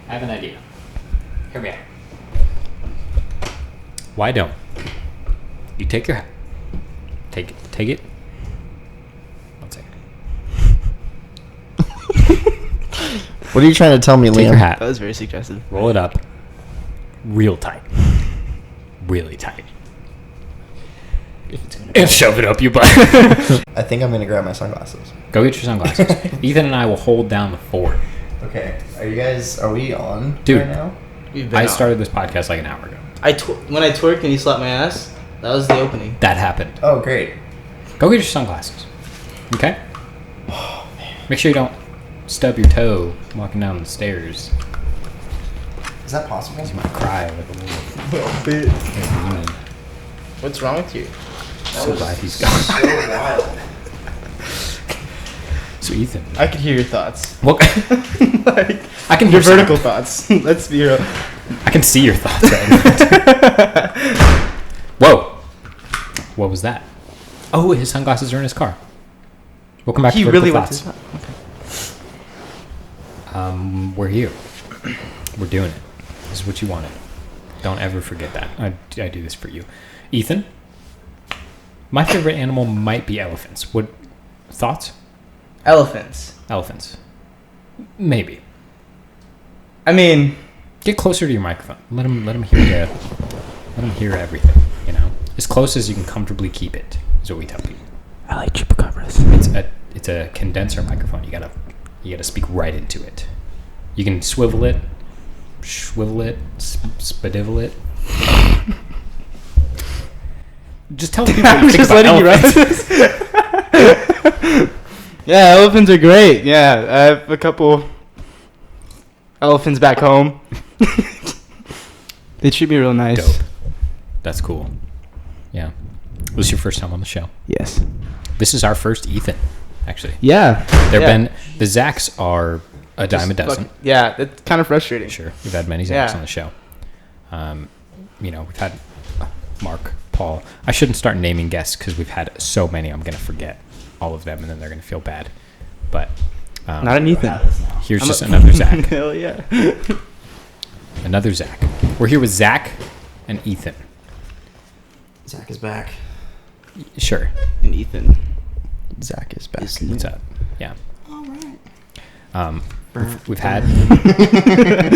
I have an idea. Hear me out. Why don't you take your hat? Take it. 1 second. What are you trying to tell me, Liam? Take your hat. That was very suggestive. Roll it up. Real tight. Really tight. And shove it up your butt. I think I'm gonna grab my sunglasses. Go get your sunglasses. Ethan and I will hold down the fort. Okay. Are we on Dude, right now? I started this podcast like an hour ago. When I twerked and you slapped my ass, that was the opening. That happened. Oh, great. Go get your sunglasses. Okay? Oh, man. Make sure you don't stub your toe walking down the stairs. Is that possible? You might cry like a little bit. demon. What's wrong with you? So glad he's gone. So wild. So Ethan, I could hear your thoughts. what? Like, I can your hear vertical thoughts. Let's be real. I can see your thoughts right now. Whoa! What was that? Oh, his sunglasses are in his car. Welcome back to Vertical really went Thoughts. to We're here. We're doing it. This is what you wanted. Don't ever forget that. I do this for you. Ethan, my favorite animal might be elephants. What thoughts? Elephants. Elephants. Maybe. I mean, Get closer to your microphone. Let him hear you. Let him hear everything. You know, as close as you can comfortably keep it is what we tell people. I like chupacabras. It's a condenser microphone. You gotta speak right into it. You can swivel it, spadivel it. Just tell people what you think about elephants. Yeah, elephants are great. Yeah, I have a couple elephants back home. They treat me real nice. Dope. That's cool. Yeah. This is your first time on the show. Yes. This is our first Ethan, actually. Yeah. The Zachs are a dime a dozen. Yeah, that's kind of frustrating. Sure. We've had many Zachs on the show. We've had Mark, Paul. I shouldn't start naming guests because we've had so many. I'm going to forget all of them and then they're going to feel bad. But not an Ethan. Here's just another Zach. Hell yeah. Another Zach. We're here with Zach and Ethan. Zach is back. Sure. And Ethan. Zach is back. What's up? Yeah. All right. We've had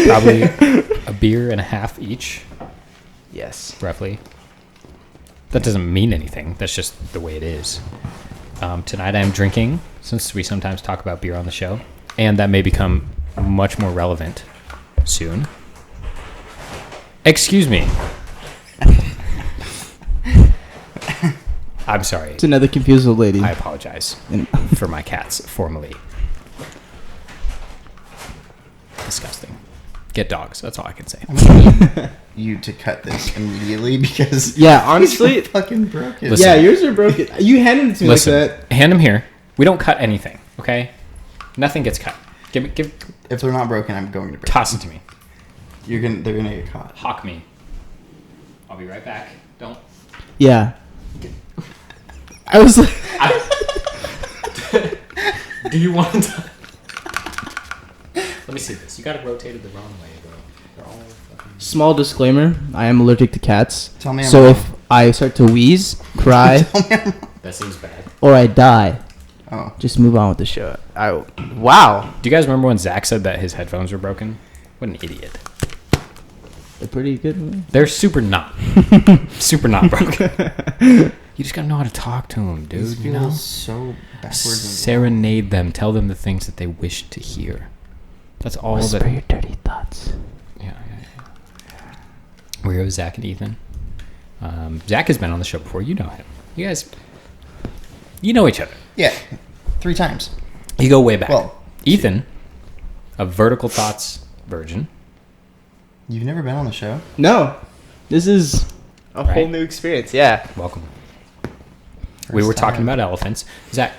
probably a beer and a half each, Yes. roughly. That doesn't mean anything. That's just the way it is. Tonight I'm drinking, since we sometimes talk about beer on the show, and that may become much more relevant soon. Excuse me. I'm sorry. It's another confused old lady. I apologize for my cats, formally. Disgusting. Get dogs. That's all I can say. I'm gonna need you to cut this immediately because Yeah, honestly, fucking broken. Listen. yeah, yours are broken. You handed it to me Listen, like that. hand them here. We don't cut anything, okay? Nothing gets cut. Give. If they're not broken, I'm going to break. Toss it to me. They're gonna get caught. Hawk me. I'll be right back. Don't. Yeah. I was like, Do you want to? Let me see this. You got it rotated the wrong way, bro. They're all fucking... small disclaimer: I am allergic to cats. Tell me I'm So wrong. if I start to wheeze, cry, That seems bad. or I die, Oh. just move on with the show. Wow. Do you guys remember when Zach said that his headphones were broken? What an idiot. They're pretty good. They're super not broken. You just gotta know how to talk to them, dude. These You feel know? so backwards. And Serenade them. Tell them the things that they wish to hear. That's all Whisper that. your dirty thoughts. Yeah. We're here with Zach and Ethan. Zach has been on the show before. You know him. You guys, you know each other. Yeah, 3 times. You go way back. Well, Ethan, a Vertical Thoughts virgin. You've never been on the show? No, this is a Right. whole new experience. Yeah. Welcome. We were talking about elephants. Zach,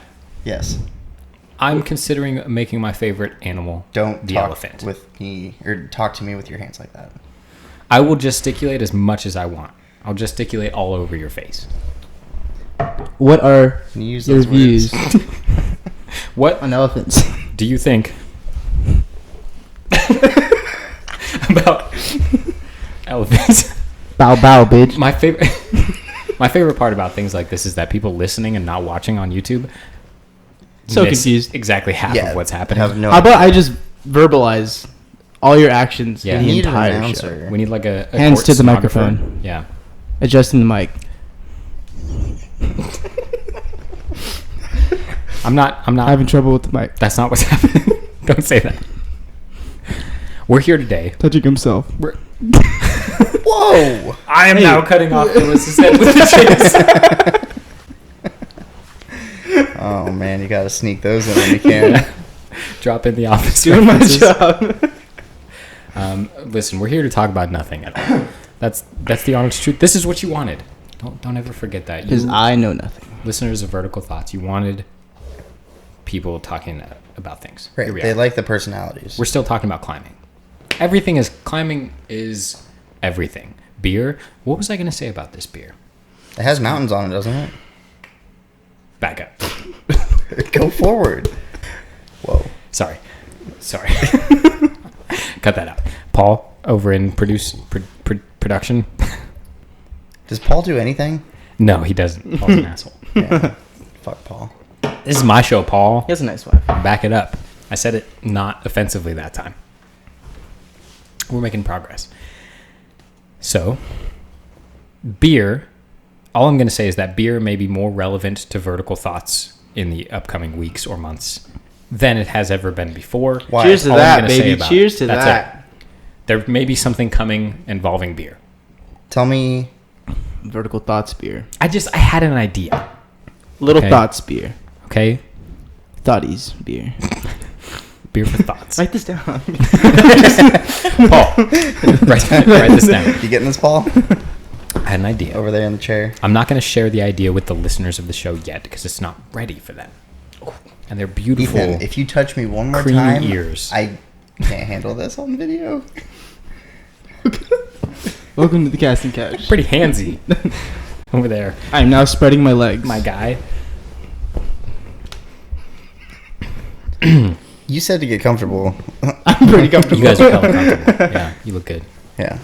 Yes. I'm considering making my favorite animal Don't the talk elephant. with me or talk to me with your hands like that. I will gesticulate as much as I want. I'll gesticulate all over your face. What are Can you use your those views words? What on elephants? do you think? Bow bow, bitch. My favorite, my favorite part about things like this is that people listening and not watching on YouTube So miss confused. exactly half of what's happening. Have no How about I just verbalize all your actions Yeah. in You the need an entire announcer. show? We need like a Hands court to the stenographer. microphone. Yeah. Adjusting the mic. I'm not. Having trouble with the mic. That's not what's happening. Don't say that. We're here today. Touching himself. Whoa! I am Hey. now cutting off Phyllis's head with the chase. Oh man, you gotta sneak those in when you can. Drop in the office. Doing my references. job. Listen, we're here to talk about nothing at all. That's the honest truth. This is what you wanted. Don't ever forget that. Because You, I know nothing. listeners of Vertical Thoughts, you wanted people talking about things. Right, Here we they are. like the personalities. We're still talking about climbing. Climbing is everything. Beer. What was I going to say about this beer? It has mountains on it, doesn't it? Back up. Go forward. Whoa. Sorry. Cut that out. Paul over in production. Does Paul do anything? No, he doesn't. Paul's an asshole. Yeah. Fuck Paul. This is my show, Paul. He has a nice wife. Back it up. I said it not offensively that time. We're making progress. So, beer, all I'm going to say is that beer may be more relevant to Vertical Thoughts in the upcoming weeks or months than it has ever been before. Why? Cheers to All I'm that, gonna say baby. about it. Cheers to That's that. it. There may be something coming involving beer. Tell me. Vertical Thoughts beer. I had an idea. Little Okay. Thoughts beer. Okay? Thoughties beer. Beer for thoughts. Write this down. Paul, write this down. You getting this, Paul? I had an idea. Over there in the chair. I'm not going to share the idea with the listeners of the show yet because it's not ready for them. And they're beautiful. Ethan, if you touch me one more creamy time, ears. I can't handle this on video. Welcome to the casting couch. Pretty handsy over there. I am now spreading my legs. My guy. You said to get comfortable. I'm pretty comfortable. You guys are hella comfortable. Yeah, you look good. Yeah.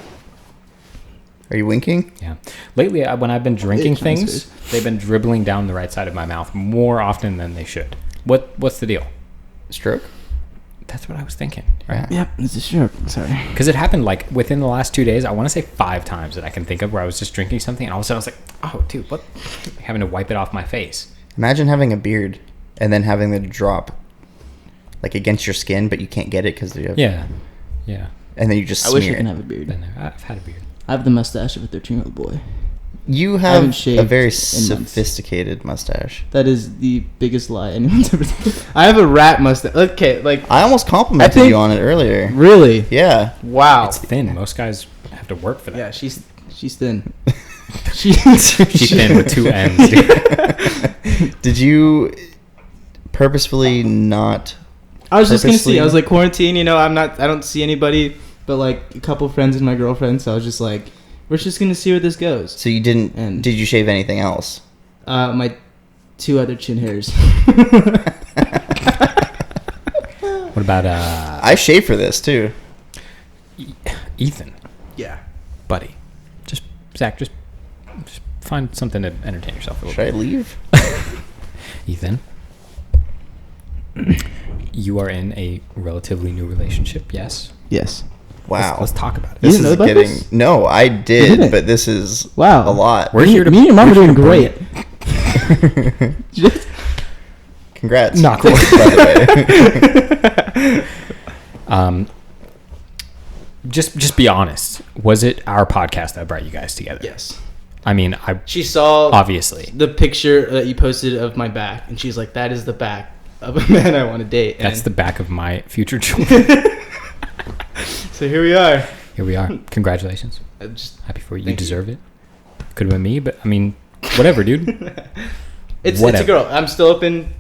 Are you winking? Yeah. Lately, when I've been drinking It's nice, things, they've been dribbling down the right side of my mouth more often than they should. What's the deal? Stroke? That's what I was thinking. Right? Yep, it's a stroke. Sorry. Because it happened like within the last 2 days. I want to say 5 times that I can think of where I was just drinking something and all of a sudden I was like, oh, dude, what? Having to wipe it off my face. Imagine having a beard and then having the drop like against your skin, but you can't get it because you have... Yeah. Yeah. And then you just I smear wish I it. can have a beard. Been there. I've had a beard. I have the mustache of a 13-year-old boy. You haven't have shaved a very in months. sophisticated mustache. That is the biggest lie anyone's ever done. I have a rat mustache. Okay, like, I almost complimented I think- you on it earlier. really? Yeah. Wow. It's thin. Most guys have to work for that. Yeah, she's thin. She's She's thin with 2 ends, dude. Did you purposefully not... I was just gonna see. Purposely- I was like, quarantine. You know, I don't see anybody but like a couple friends and my girlfriend. So I was just like, we're just gonna see where this goes. So you didn't... And- did you shave anything else? My 2 other chin hairs. What about I shaved for this, too. Ethan, Yeah. buddy? Zach, just find something to entertain yourself a little Should I leave? bit. Ethan, you are in a relatively new relationship, yes? Yes. Wow. Let's talk about it. You This didn't know is about getting... this? No, I You did, didn't? but this is Wow. a lot. We're here to... Me and your mom are we're doing here to great. bring- Just- Congrats. Not cool. By the way. Just be honest. Was it our podcast that brought you guys together? yes. I mean, She saw obviously. the picture that you posted of my back, and she's like, "That is the back of a man I want to date." That's And the back of my future children. so here we are. Here we are. Congratulations. Just Happy for you. You Thank you. deserve it. Could have been me, but I mean, whatever, dude. it's Whatever. a girl. I'm still open.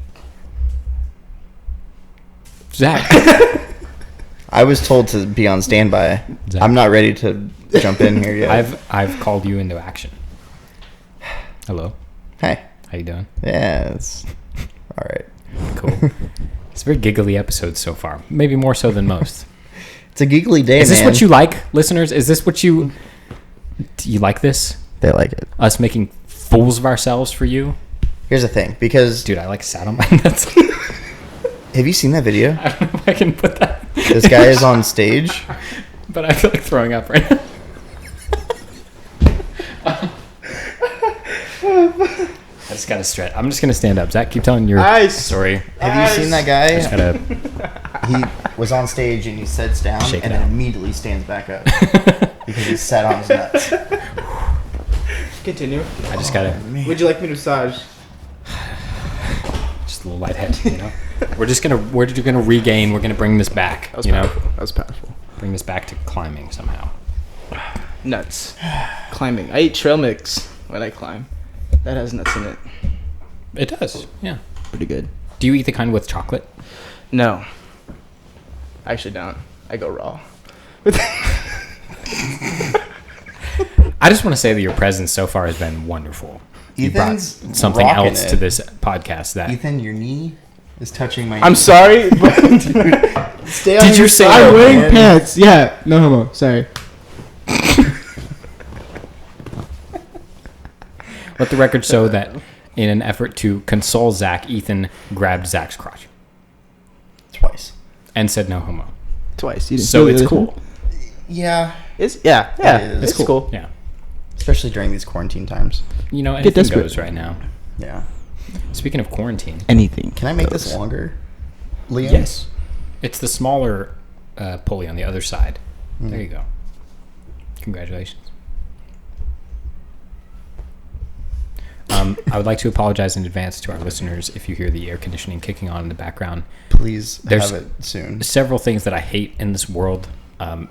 Zach. I was told to be on standby. Zach. I'm not ready to jump in here yet. I've called you into action. Hello. Hey. How you doing? Yeah, it's... All right. Cool. It's a very giggly episode so far. Maybe more so than most. It's a giggly day, Is this man. what you like, listeners? Is this what you... Do you like this? They like it. Us making fools of ourselves for you? Here's the thing, because Dude, I like sat on my nuts. have you seen that video? I don't know if I can put that. This guy is on stage. But I feel like throwing up right now. I just gotta stretch. I'm just gonna stand up. Zach, keep telling your story. Have you seen that guy? I just gotta He was on stage and he sits down Shake it and then out. immediately stands back up because he sat on his nuts. Continue. I just gotta Would you like me to massage? just a little lightheaded, you know. We're gonna regain. We're gonna bring this back. That was You know, powerful. That was powerful. bring this back to climbing somehow. Nuts. Climbing. I eat trail mix when I climb. That has nuts in it. It does. Yeah. Pretty good. Do you eat the kind with chocolate? No. I actually don't. I go raw. I just want to say that your presence so far has been wonderful. You brought Ethan's something rocking else it. to this podcast that. Ethan, your knee is touching my. I'm sorry, but Stay on Did your you say side, I'm wearing man. pants. Yeah, no homo. Sorry. Let the record show that in an effort to console Zach, Ethan grabbed Zach's crotch Twice. and said no homo. Twice. You didn't So feel it's the other cool. time? Yeah, Yeah. It is. It's cool. Yeah. especially during these quarantine times. You know, anything desperate. goes right now. Yeah. Speaking of quarantine. Anything. Can I make goes. this longer, Liam? Yes. It's the smaller pulley on the other side. There you go. Congratulations. I would like to apologize in advance to our listeners if you hear the air conditioning kicking on in the background. Please There's- have it soon. Several things that I hate in this world.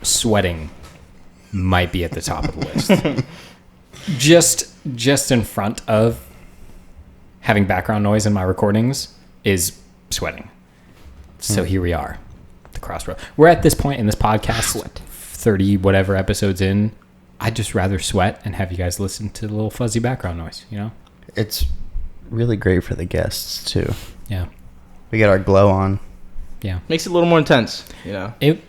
Sweating might be at the top of the list. just in front of having background noise in my recordings is sweating. So here we are, the crossroad. We're at this point in this podcast, 30 whatever episodes in. I'd just rather sweat and have you guys listen to the little fuzzy background noise, you know? It's really great for the guests too. Yeah. We get our glow on. Yeah. Makes it a little more intense, you know. It,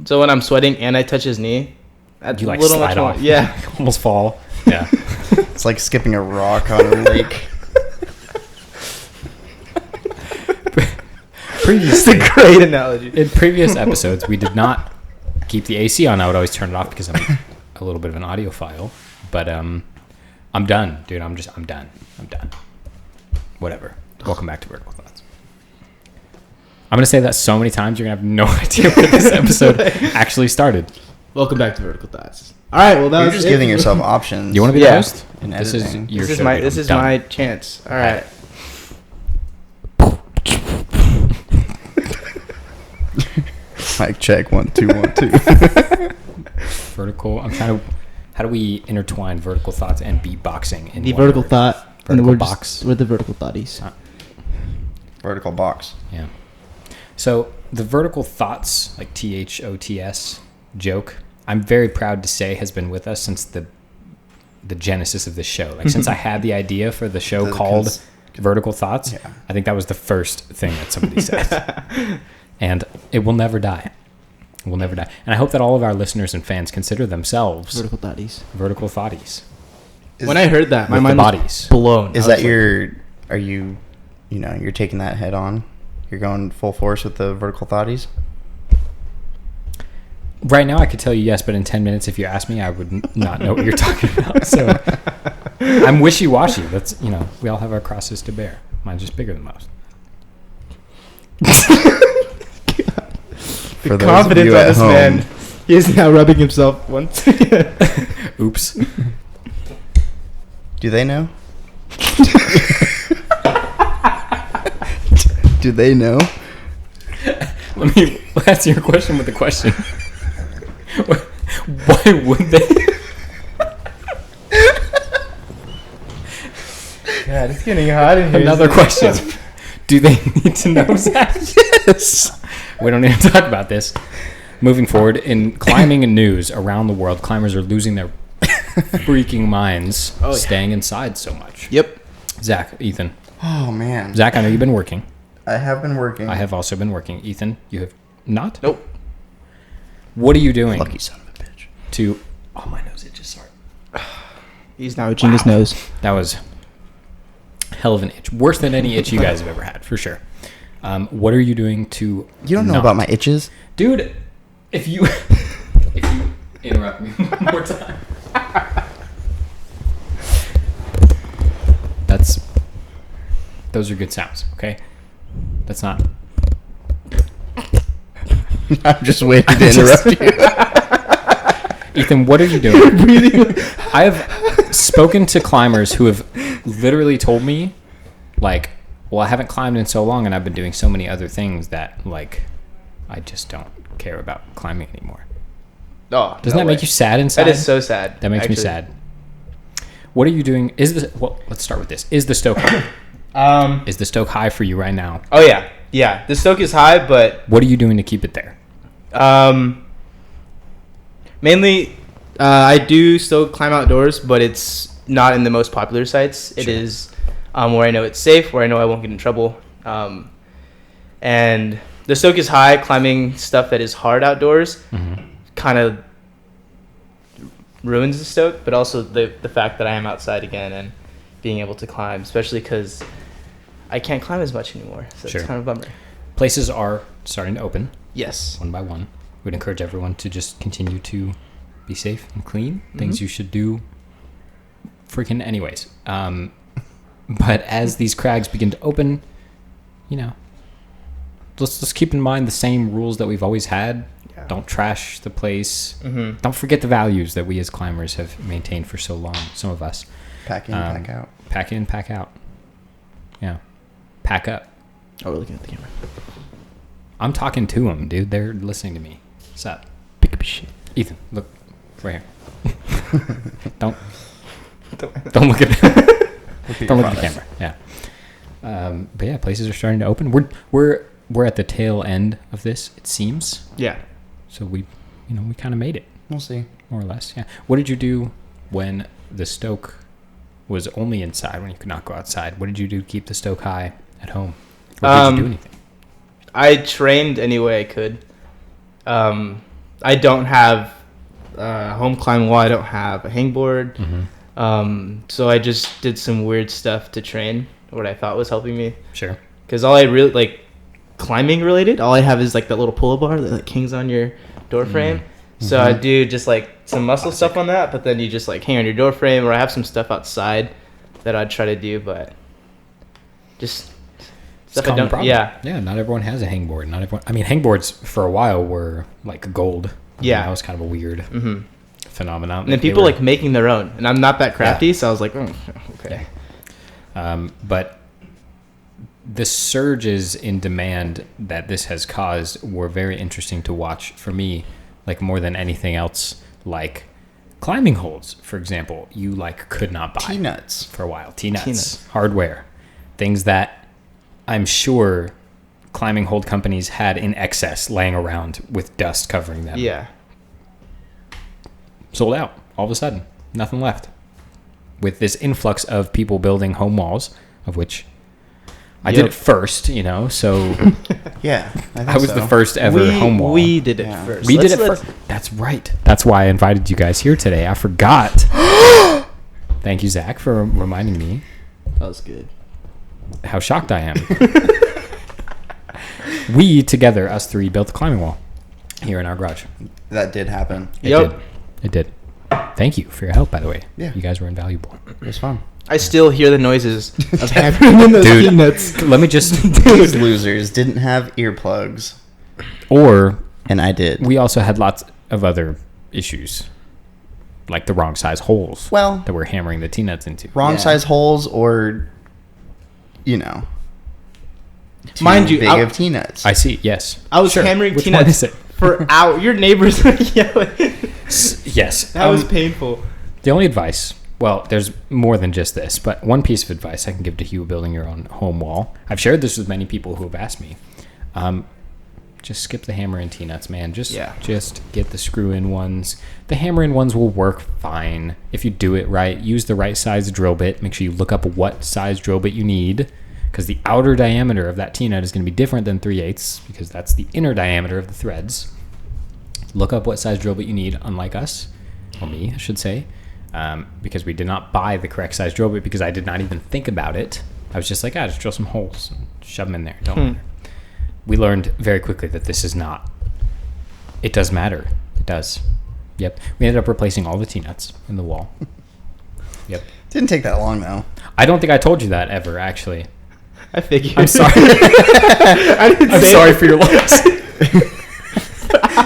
So when I'm sweating and I touch his knee, that's you like a little slide much more. off. Yeah. Almost fall. Yeah. It's like skipping a rock on a lake. Previously, Great analogy. in previous episodes, we did not keep the AC on. I would always turn it off because I'm a little bit of an audiophile. But I'm done, dude. I'm done. I'm done. Whatever. Welcome back to Vertical Thoughts. I'm gonna say that so many times you're gonna have no idea where this episode actually started. Welcome back to Vertical Thoughts. All right. Well, that You're was just it. giving yourself options. You want to be the Yeah. host? In This is editing. your This is show, my dude. this I'm is done. my chance. All right. Mic check 1 2 1 2. Vertical. I'm trying to. How do we intertwine vertical thoughts and beatboxing in The one vertical word? thought. And Vertical we're box. We're the vertical thoughties. Vertical box. Yeah. So the vertical thoughts, like THOTS joke, I'm very proud to say has been with us since the genesis of this show. Like since I had the idea for the show The called cons- Vertical Thoughts, Yeah. I think that was the first thing that somebody said. And it will never die. It will never die. And I hope that all of our listeners and fans consider themselves Vertical thoughties. vertical thoughties. When I heard that, my With mind the was bodies. blown. Is I was that like, your? Are you? You know, you're taking that head on. You're going full force with the vertical thoughties. Right now, I could tell you yes, but in 10 minutes, if you ask me, I would not know what you're talking about. So I'm wishy-washy. That's, you know, we all have our crosses to bear. Mine's just bigger than most. For those of confidence you on at this home, man. He is now rubbing himself once again. Oops. Do they know? Do they know? Let me answer your question with a question. Why would they? God, it's getting hot in here. Another question. Do they need to know, Zach? Yes. We don't need to talk about this. Moving forward, in climbing and news around the world, climbers are losing their freaking minds staying inside so much. Yep. Zach, Ethan. Oh man. Zach, I know you've been working. I have been working. I have also been working. Ethan, you have not? Nope. What are you doing Lucky son of a bitch. to... Oh, my nose itches, sorry. He's now itching his nose. That was hell of an itch. Worse than any itch you guys have ever had, for sure. What are you doing to... You don't know about my itches? Dude, if you interrupt me one more time. Those are good sounds, okay? That's not... I'm just waiting to interrupt you. Ethan, what are you doing? I have spoken to climbers who have literally told me, like, well, I haven't climbed in so long and I've been doing so many other things that, like, I just don't care about climbing anymore. Oh, Doesn't that make you sad inside? That is so sad. That makes me sad. What are you doing? Well, let's start with this. Is the Stoke high? Is the Stoke high for you right now? Oh, yeah. Yeah, the Stoke is high, but... What are you doing to keep it there? Mainly, I do still climb outdoors, but it's not in the most popular sites. It is where I know it's safe, where I know I won't get in trouble. And the Stoke is high. Climbing stuff that is hard outdoors kind of ruins the Stoke, but also the fact that I am outside again and being able to climb, especially because I can't climb as much anymore. So it's kind of a bummer. Places are starting to open. Yes. One by one. We'd encourage everyone to just continue to be safe and clean. Things you should do freaking anyways. But as these crags begin to open, you know, let's keep in mind the same rules that we've always had. Yeah. Don't trash the place. Don't forget the values that we as climbers have maintained for so long. Some of us. Pack in, pack out. Pack in, pack out. Yeah. Pack up. Oh, we're looking at the camera. I'm talking to them, dude. They're listening to me. What's up? Pick up your shit. Ethan, look. Right here. Don't look at don't look at the camera. Yeah. But yeah, places are starting to open. We're at the tail end of this, it seems. Yeah. So we kind of made it. We'll see. More or less. Yeah. What did you do when the Stoke was only inside, when you could not go outside? What did you do to keep the Stoke high at home? Or did you do anything? I trained any way I could. I don't have a home climbing wall. I don't have a hangboard. So I just did some weird stuff to train what I thought was helping me. Sure. Because all I really, like, climbing related, all I have is, like, that little pull-up bar that, like, hangs on your door frame. So I do just, like, some muscle stuff on that, but then you just, like, hang on your door frame, or I have some stuff outside that I'd try to do, but just... Stuff I don't, problem. Yeah, not everyone has a hangboard. Not everyone. I mean, hangboards for a while were like gold. That was kind of a weird phenomenon. And then people like making their own, and I'm not that crafty, so I was like, okay. But the surges in demand that this has caused were very interesting to watch for me. Like more than anything else, like climbing holds, for example, you like could not buy T-nuts for a while. T-nuts, hardware, things that I'm sure climbing hold companies had in excess laying around with dust covering them. Yeah. Sold out all of a sudden. Nothing left. With this influx of people building home walls, of which I did it first, so... Yeah, I was the first ever home wall. We did it first. We did it first. That's right. That's why I invited you guys here today. I forgot. Thank you, Zach, for reminding me. That was good. How shocked I am. We together, us three, built the climbing wall here in our garage. That did happen. It did. Thank you for your help, by the way. Yeah. You guys were invaluable. It was fun. I still hear the noises of hammering in those peanuts. Let me just... These losers didn't have earplugs. And I did. We also had lots of other issues. Like the wrong size holes. Well... that we're hammering the T-nuts into. Wrong size holes or... Mind you, big of T-nuts. I see. Yes, I was hammering Which T-nuts for hours. Your neighbors were yelling. Yes, that was painful. The only advice, well, there's more than just this, but one piece of advice I can give to you building your own home wall. I've shared this with many people who have asked me. Just skip the hammer and T-nuts, man. Just get the screw-in ones. The hammer-in ones will work fine if you do it right. Use the right size drill bit. Make sure you look up what size drill bit you need, because the outer diameter of that T-nut is going to be different than 3/8, because that's the inner diameter of the threads. Look up what size drill bit you need, unlike us, or me, I should say. because we did not buy the correct size drill bit because I did not even think about it. I was just like, just drill some holes and shove them in there. Don't matter. We learned very quickly that this is not. It does matter. It does. Yep. We ended up replacing all the T-nuts in the wall. Yep. Didn't take that long though. I don't think I told you that ever, actually. I figured. I'm sorry. I'm sorry for your loss.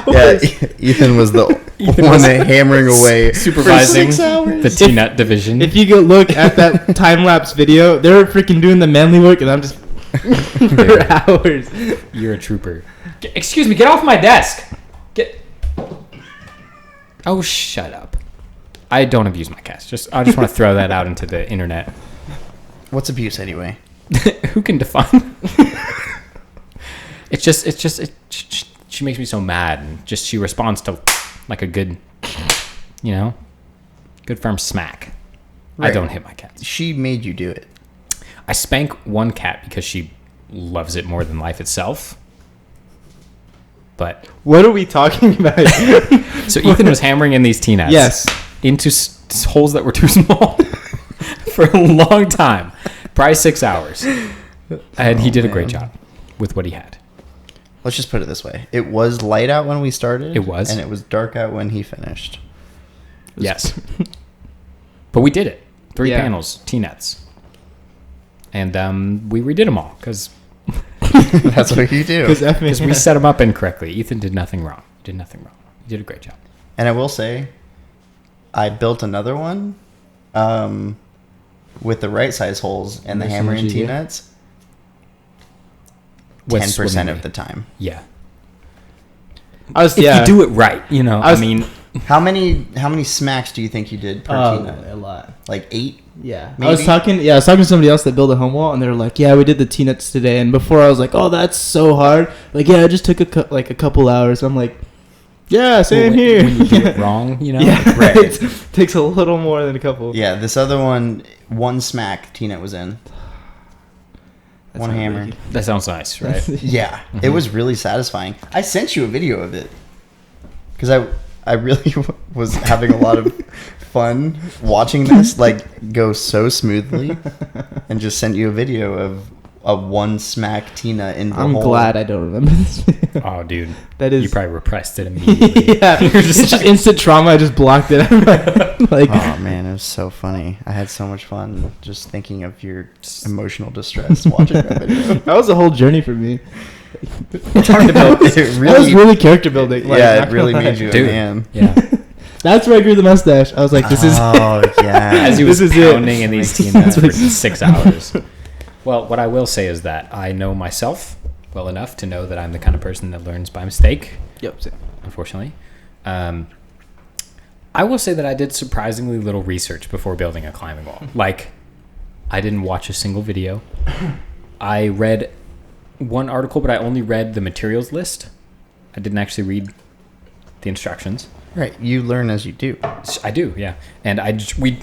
Yeah, Ethan was the one hammering away, supervising for 6 hours. The T-nut division. If you go look at that time lapse video, they're freaking doing the manly work, and I'm just for hours. You're a trooper. Excuse me, get off my desk. Oh, shut up. I don't abuse my cats. I just want to throw that out into the internet. What's abuse anyway? Who can define? She makes me so mad, and she responds to like a good, good firm smack. Right. I don't hit my cats. She made you do it. I spank one cat because she loves it more than life itself. But what are we talking about? So Ethan was hammering in these T-nuts. Yes. Into holes that were too small for a long time. Probably 6 hours. And he did a great job with what he had. Let's just put it this way. It was light out when we started. It was. And it was dark out when he finished. Yes. But we did it. 3 panels, T-nuts. And we redid them all because... That's what you do. Because we set them up incorrectly. Ethan did nothing wrong. He did a great job. And I will say, I built another one with the right size holes and the hammering T-nuts 10% of the time. Yeah. If you do it right, How many smacks do you think you did per T-nut? A lot. Like 8? Yeah. Maybe? I was talking to somebody else that built a home wall, and they were like, yeah, we did the T-nuts today. And before I was like, oh, that's so hard. Like, yeah, it just took a couple hours. I'm like, yeah, same here. When you do it wrong, Yeah, right. It takes a little more than a couple. Yeah, this other one smack T-nut was in. That's one hammer. Like that sounds nice, right? Yeah, It was really satisfying. I sent you a video of it because I really was having a lot of fun watching this go so smoothly, and just sent you a video of a one smack T-nut in the hole. I'm glad I don't remember this video. Oh, dude, that is. You probably repressed it immediately. Yeah, it's just instant trauma. I just blocked it. Oh man, it was so funny. I had so much fun just thinking of your emotional distress watching that video. That was a whole journey for me. It's hard to build. That was really character building. It really made you a man. Yeah. That's where I grew the mustache. I was like, this is... Oh, yeah. As he was pounding in these T-nuts for 6 hours. Well, what I will say is that I know myself well enough to know that I'm the kind of person that learns by mistake. Yep. Unfortunately. I will say that I did surprisingly little research before building a climbing wall. I didn't watch a single video. I read one article, but I only read the materials list. I didn't actually read the instructions. Right, you learn as you do. I do, yeah. And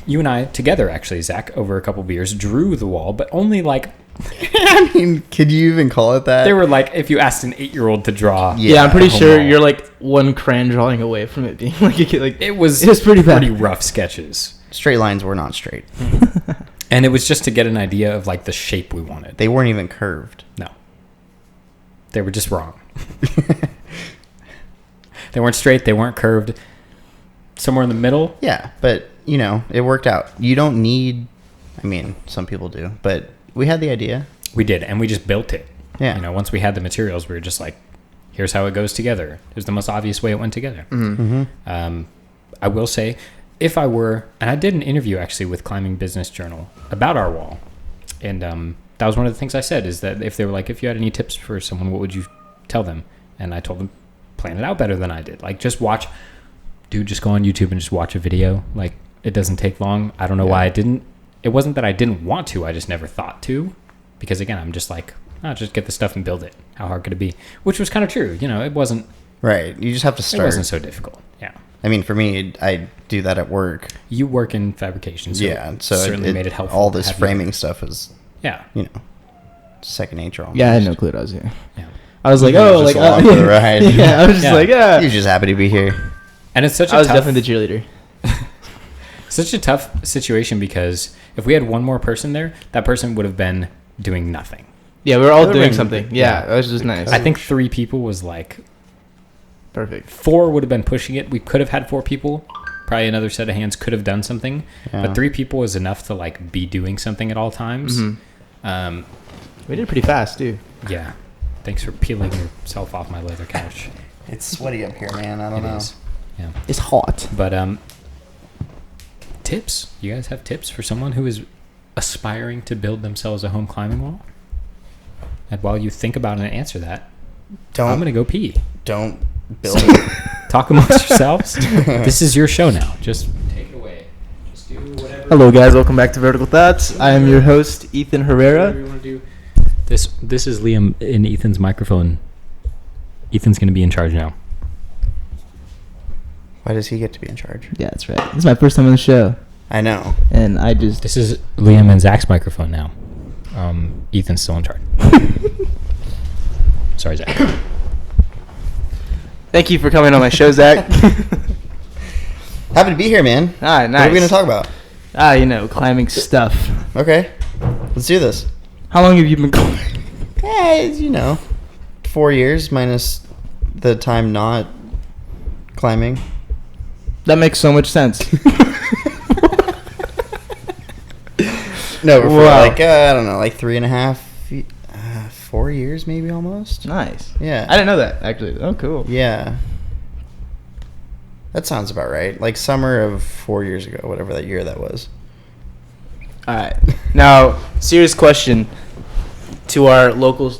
you and I together, actually, Zach, over a couple of beers, drew the wall, but only I mean, could you even call it that? They were if you asked an 8-year-old to draw. Yeah, I'm pretty sure you're one crayon drawing away from it being it was pretty rough sketches. Straight lines were not straight. And it was just to get an idea of the shape we wanted. They weren't even curved. No. They were just wrong. They weren't straight. They weren't curved. Somewhere in the middle. Yeah, but, it worked out. You don't need... I mean, some people do. But we had the idea. We did, and we just built it. Yeah. Once we had the materials, we were just here's how it goes together. It was the most obvious way it went together. Mm-hmm. I will say, if I were... And I did an interview, actually, with Climbing Business Journal about our wall. And that was one of the things I said, is that if they were if you had any tips for someone, what would you tell them? And I told them, plan it out better than I did. Just watch, just go on YouTube and just watch a video. It doesn't take long. I don't know why I didn't. It wasn't that I didn't want to. I just never thought to, because again, I'm just just get the stuff and build it. How hard could it be? Which was kind of true. It wasn't. Right. You just have to start. It wasn't so difficult. Yeah. I mean, for me, I do that at work. You work in fabrication. So so it certainly made it helpful. All this framing stuff is, yeah, second nature almost. Yeah, I had no clue what I was here. Yeah. I was like, along for the ride. Yeah, I was just You're just happy to be here. And it's such I was definitely the cheerleader. such a tough situation because if we had one more person there, that person would have been doing nothing. Yeah, we were all Could've doing been- something. Yeah, that was just nice. I think 3 people was like Perfect. 4 would have been pushing it. We could have had 4 people. Probably another set of hands could have done something, Yeah. but 3 people is enough to like be doing something at all times. Mhm. We did it pretty fast, too. Yeah. Thanks for peeling yourself off my leather couch. It's sweaty up here, man. I don't It know. is. Yeah. It's hot. But tips. You guys have tips for someone who is aspiring to build themselves a home climbing wall? And while you think about it and answer that, I'm gonna go pee. Don't build it. Talk amongst yourselves. This is your show now. Just take it away. Just do whatever. Hello, guys. Welcome back to Vertical Thoughts. I am your host, Ethan Herrera. Whatever you want to do. This is Liam in Ethan's microphone. Ethan's gonna be in charge now. Why does he get to be in charge? Yeah, that's right. This is my first time on the show, I know. and I just... This is Liam and Zach's microphone now. Ethan's still in charge. Sorry, Zach. Thank you for coming on my show, Zach. Happy to be here, man. Nice. What are we gonna talk about? Climbing stuff. Okay, let's do this. How long have you been climbing? Hey, 4 years minus the time not climbing. That makes so much sense. No, for Wow. like I don't know, like 3.5, 4 years maybe almost. Nice. Yeah. I didn't know that, actually. Oh, cool. Yeah. That sounds about right. Like summer of 4 years ago, whatever that year that was. All right. Now, serious question to our local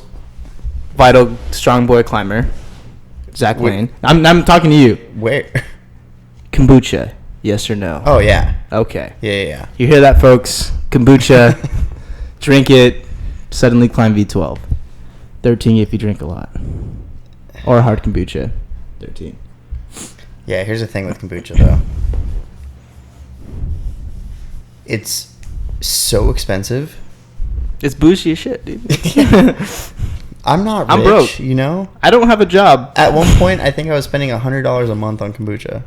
vital strong boy climber, Zach Wait. Lane. I'm talking to you. Where? Kombucha, yes or no? Oh yeah. Okay. Yeah. You hear that, folks? Kombucha. Drink it. Suddenly climb V12. 13 if you drink a lot. Or hard kombucha. 13. Yeah, here's the thing with kombucha though. It's so expensive. It's bougie as shit, dude. I'm not rich, I'm broke. I don't have a job. At one point, I think I was spending $100 a month on kombucha.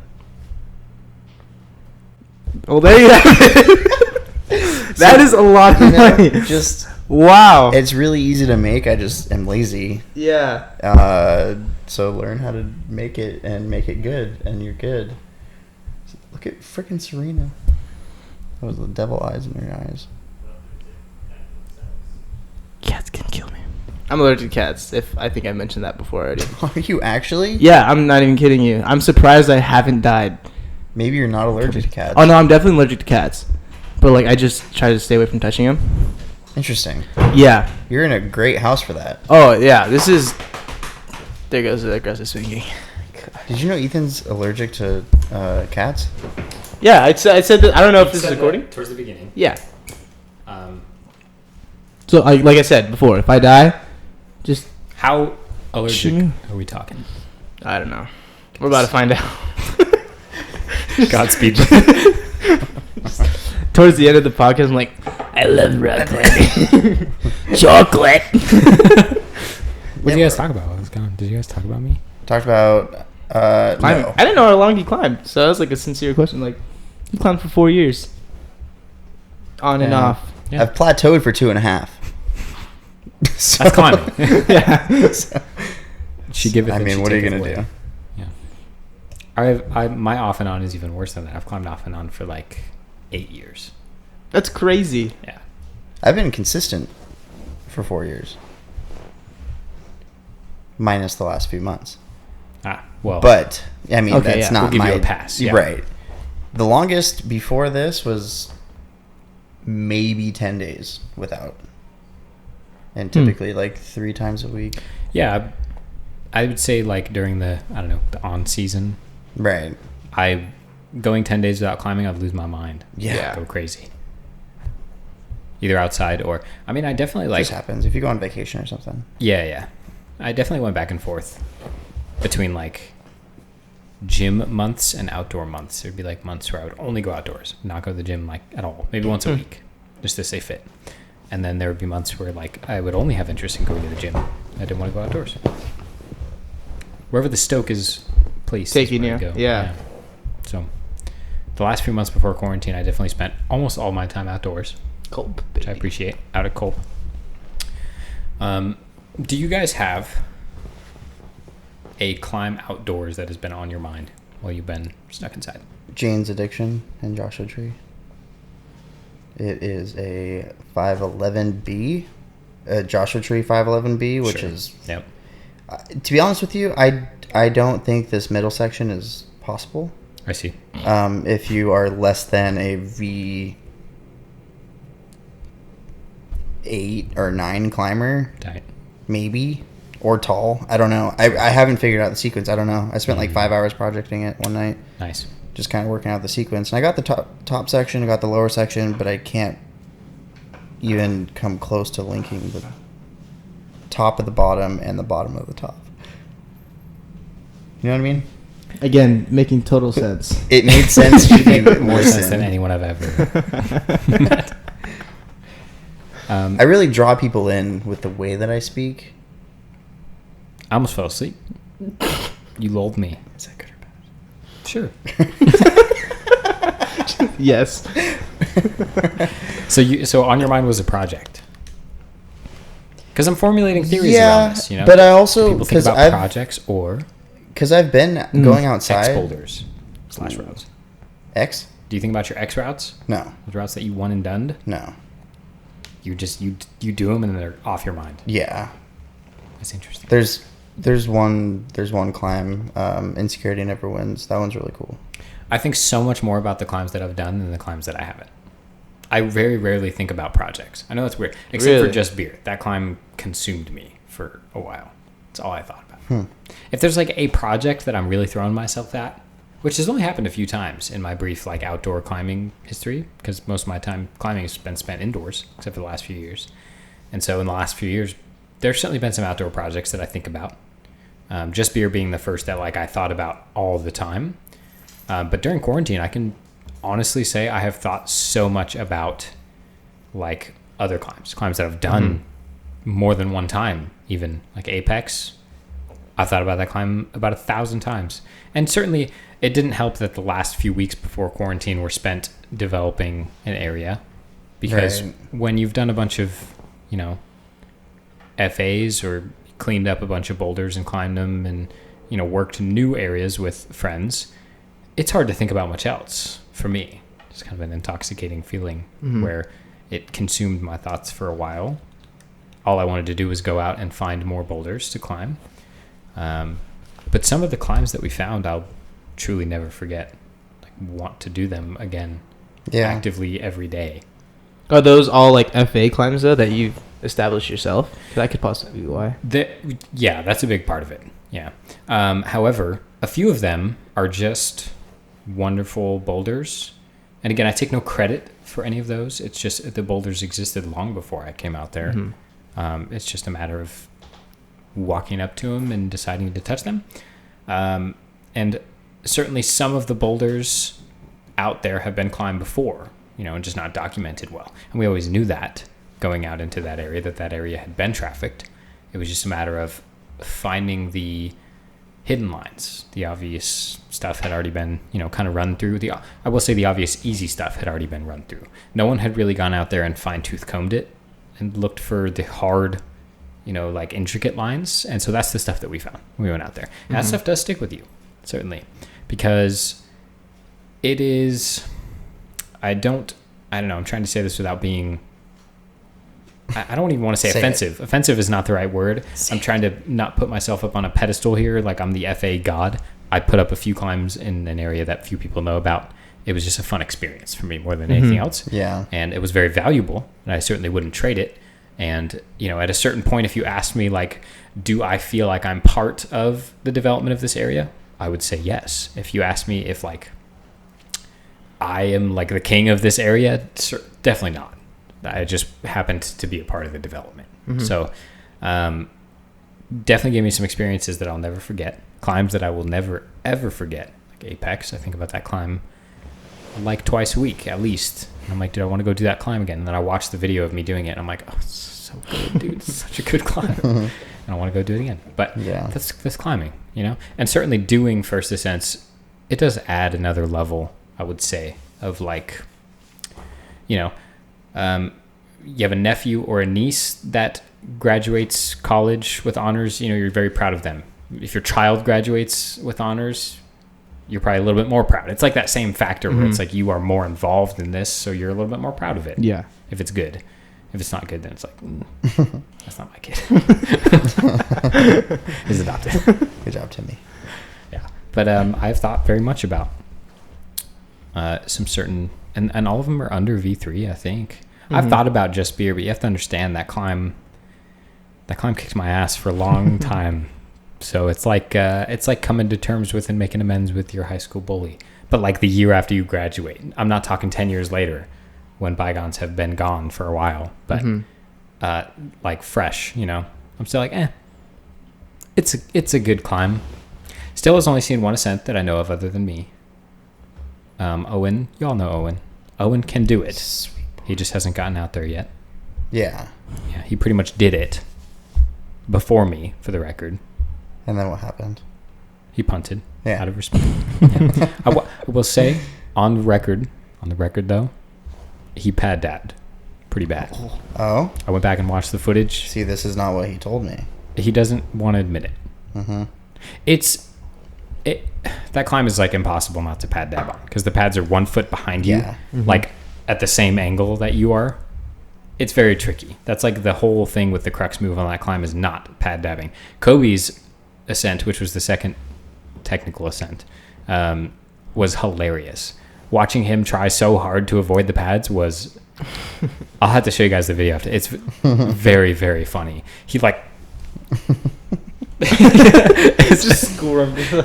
Well, there you have it. That is a lot of money. Just Wow. it's really easy to make. I just am lazy. Yeah. So learn how to make it and make it good, and you're good. Look at freaking Serena. That was the devil eyes in her eyes. Cats can kill me. I'm allergic to cats. If I think I mentioned that before already. Are you actually? Yeah, I'm not even kidding you. I'm surprised I haven't died. Maybe you're not allergic to cats. Oh no, I'm definitely allergic to cats. But like, I just try to stay away from touching them. Interesting. Yeah. You're in a great house for that. Oh yeah. This is. There goes the aggressive swinging. Did you know Ethan's allergic to cats? Yeah, I said that. I don't know if this is recording. Towards the beginning. Yeah. So like I said before, if I die, just How allergic Shoot. are we talking? I don't know. We're about to find out. Godspeed. Towards the end of the podcast, I'm like, I love rock climbing. Chocolate. What did you guys talk about? I was gone. Did you guys talk about me? Talked about Climbing. no. I didn't know how long you climbed, so that was like a sincere question. Like, you climbed for 4 years, on and Yeah. off. Yeah. I've plateaued for 2.5. So- That's climbing. Yeah. So- She give it. I then mean, she what are you taketh gonna away. do? Yeah. My off and on is even worse than that. I've climbed off and on for like 8 years. That's crazy. Yeah. I've been consistent for 4 years, minus the last few months. Well. But I mean, Okay, that's yeah. not We'll give my you a pass, yeah. Right. The longest before this was maybe 10 days without, and typically like 3 times a week. Yeah, I would say like during the on season, Right. going 10 days without climbing, I'd lose my mind. Yeah. Go crazy. Either outside or I definitely It like just happens if you go on vacation or something. yeah. I definitely went back and forth between like gym months and outdoor months. There'd be like months where I would only go outdoors, not go to the gym like at all, maybe once a week, just to stay fit. And then there would be months where like I would only have interest in going to the gym. I didn't want to go outdoors. Wherever the stoke is placed, is Taking where you, I'd go. yeah. So the last few months before quarantine, I definitely spent almost all my time outdoors, Culp, which I appreciate, out at Culp. Do you guys have a climb outdoors that has been on your mind while you've been stuck inside? Jane's Addiction in Joshua Tree. It is a 511B, a Joshua Tree 511B, which is... Yep. To be honest with you, I don't think this middle section is possible. I see. If you are less than a V8 or 9 climber, Tight. maybe, or tall. I don't know. I haven't figured out the sequence. I don't know. I spent like 5 hours projecting it one night. Nice. Just kind of working out the sequence. And I got the top section, I got the lower section, but I can't even come close to linking the top of the bottom and the bottom of the top. You know what I mean? Again, making total sense. It made sense to me. More sense than anyone I've ever met. I really draw people in with the way that I speak. I almost fell asleep. You lulled me. Is that good or bad? Sure. Yes. So on your mind was a project. Because I'm formulating theories Yeah, around this, you know? but I also... People think about projects or Because I've been going outside... X boulders / routes. X? Do you think about your X routes? No. The routes that you won and done? No. You just, you do them and they're off your mind. Yeah. That's interesting. There's one climb, Insecurity Never Wins. That one's really cool. I think so much more about the climbs that I've done than the climbs that I haven't. I very rarely think about projects. I know that's weird, except for Just Beer. That climb consumed me for a while. That's all I thought about. If there's like a project that I'm really throwing myself at, which has only happened a few times in my brief like outdoor climbing history, because most of my time climbing has been spent indoors, except for the last few years. And so in the last few years, there's certainly been some outdoor projects that I think about. Just Beer being the first that like I thought about all the time. But during quarantine, I can honestly say I have thought so much about like other climbs that I've done more than one time, even like Apex. I thought about that climb about 1,000 times. And certainly it didn't help that the last few weeks before quarantine were spent developing an area, because when you've done a bunch of, you know, FAs or cleaned up a bunch of boulders and climbed them and, you know, worked new areas with friends, it's hard to think about much else for me. It's kind of an intoxicating feeling where it consumed my thoughts for a while. All I wanted to do was go out and find more boulders to climb. But some of the climbs that we found, I'll truly never forget. Like, want to do them again actively every day. Are those all like FA climbs though that you've established yourself? That could possibly be why. Yeah, that's a big part of it. Yeah. However, a few of them are just wonderful boulders. And again, I take no credit for any of those. It's just the boulders existed long before I came out there. It's just a matter of walking up to them and deciding to touch them. And certainly some of the boulders out there have been climbed before, you know, and just not documented well. And we always knew that going out into that area had been trafficked. It was just a matter of finding the hidden lines. The obvious stuff had already been, you know, kind of run through. I will say the obvious easy stuff had already been run through. No one had really gone out there and fine-tooth combed it and looked for the hard, you know, like intricate lines. And so that's the stuff that we found when we went out there. And that stuff does stick with you, certainly, because it is, I don't know, I'm trying to say this without being, I don't even want to say offensive. Offensive is not the right word. I'm trying to not put myself up on a pedestal here like I'm the FA god. I put up a few climbs in an area that few people know about. It was just a fun experience for me more than anything else. Yeah. And it was very valuable, and I certainly wouldn't trade it. And, you know, at a certain point, if you asked me, like, do I feel like I'm part of the development of this area? I would say yes. If you ask me if, like, I am, like, the king of this area, definitely not. I just happened to be a part of the development. So definitely gave me some experiences that I'll never forget. Climbs that I will never, ever forget. Like Apex, I think about that climb like twice a week at least. And I'm like, dude, I want to go do that climb again. And then I watched the video of me doing it, and I'm like, oh, it's so good, dude. It's such a good climb. And I want to go do it again. But that's climbing, you know? And certainly doing First Ascents, it does add another level I would say, of like, you know, you have a nephew or a niece that graduates college with honors, you're very proud of them. If your child graduates with honors, you're probably a little bit more proud. It's like that same factor where it's like you are more involved in this, so you're a little bit more proud of it. Yeah. If it's good. If it's not good, then it's like, that's not my kid. He's adopted. Good job, Timmy. Yeah. But I've thought very much about some certain, and all of them are under V3, I think. I've thought about just beer, but you have to understand that climb kicked my ass for a long time. So it's like coming to terms with and making amends with your high school bully. But like the year after you graduate. I'm not talking 10 years later when bygones have been gone for a while. But like fresh, I'm still like, it's a good climb. Still has only seen one ascent that I know of other than me. Owen, y'all know Owen. Owen can do it. Sweet. He just hasn't gotten out there yet. Yeah. Yeah, he pretty much did it before me, for the record. And then what happened? He punted Yeah. out of respect. Yeah. I will say, on the record though, he pad dabbed pretty bad. Oh? I went back and watched the footage. See, this is not what he told me. He doesn't want to admit it. Mm-hmm. That climb is like impossible not to pad dab on because the pads are 1 foot behind you, Yeah. like at the same angle that you are. It's very tricky. That's like the whole thing with the crux move on that climb is not pad dabbing. Kobe's ascent, which was the second technical ascent, was hilarious. Watching him try so hard to avoid the pads was... I'll have to show you guys the video after. It's very, very funny. He like... it's just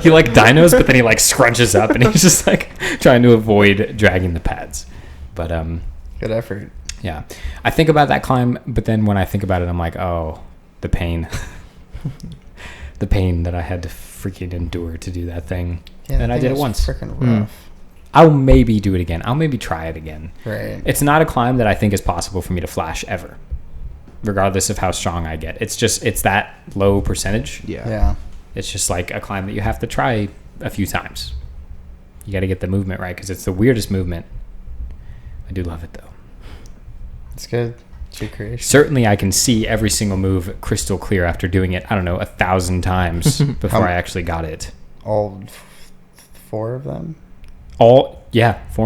he like dinos, but then he like scrunches up and he's just like trying to avoid dragging the pads. But Good effort. yeah, I think about that climb, but then when I think about it, I'm like, oh, the pain, the pain that I had to freaking endure to do that thing. Yeah, And I did it once. Freaking rough. I'll maybe do it again. I'll maybe try it again. Right. It's not a climb that I think is possible for me to flash ever, regardless of how strong I get. It's that low percentage. Yeah. It's just like a climb that you have to try a few times. You got to get the movement right because it's the weirdest movement. I do love it though. It's good. It's your creation. Certainly I can see every single move crystal clear after doing it, 1,000 times before I actually got it. All 4 of them? 4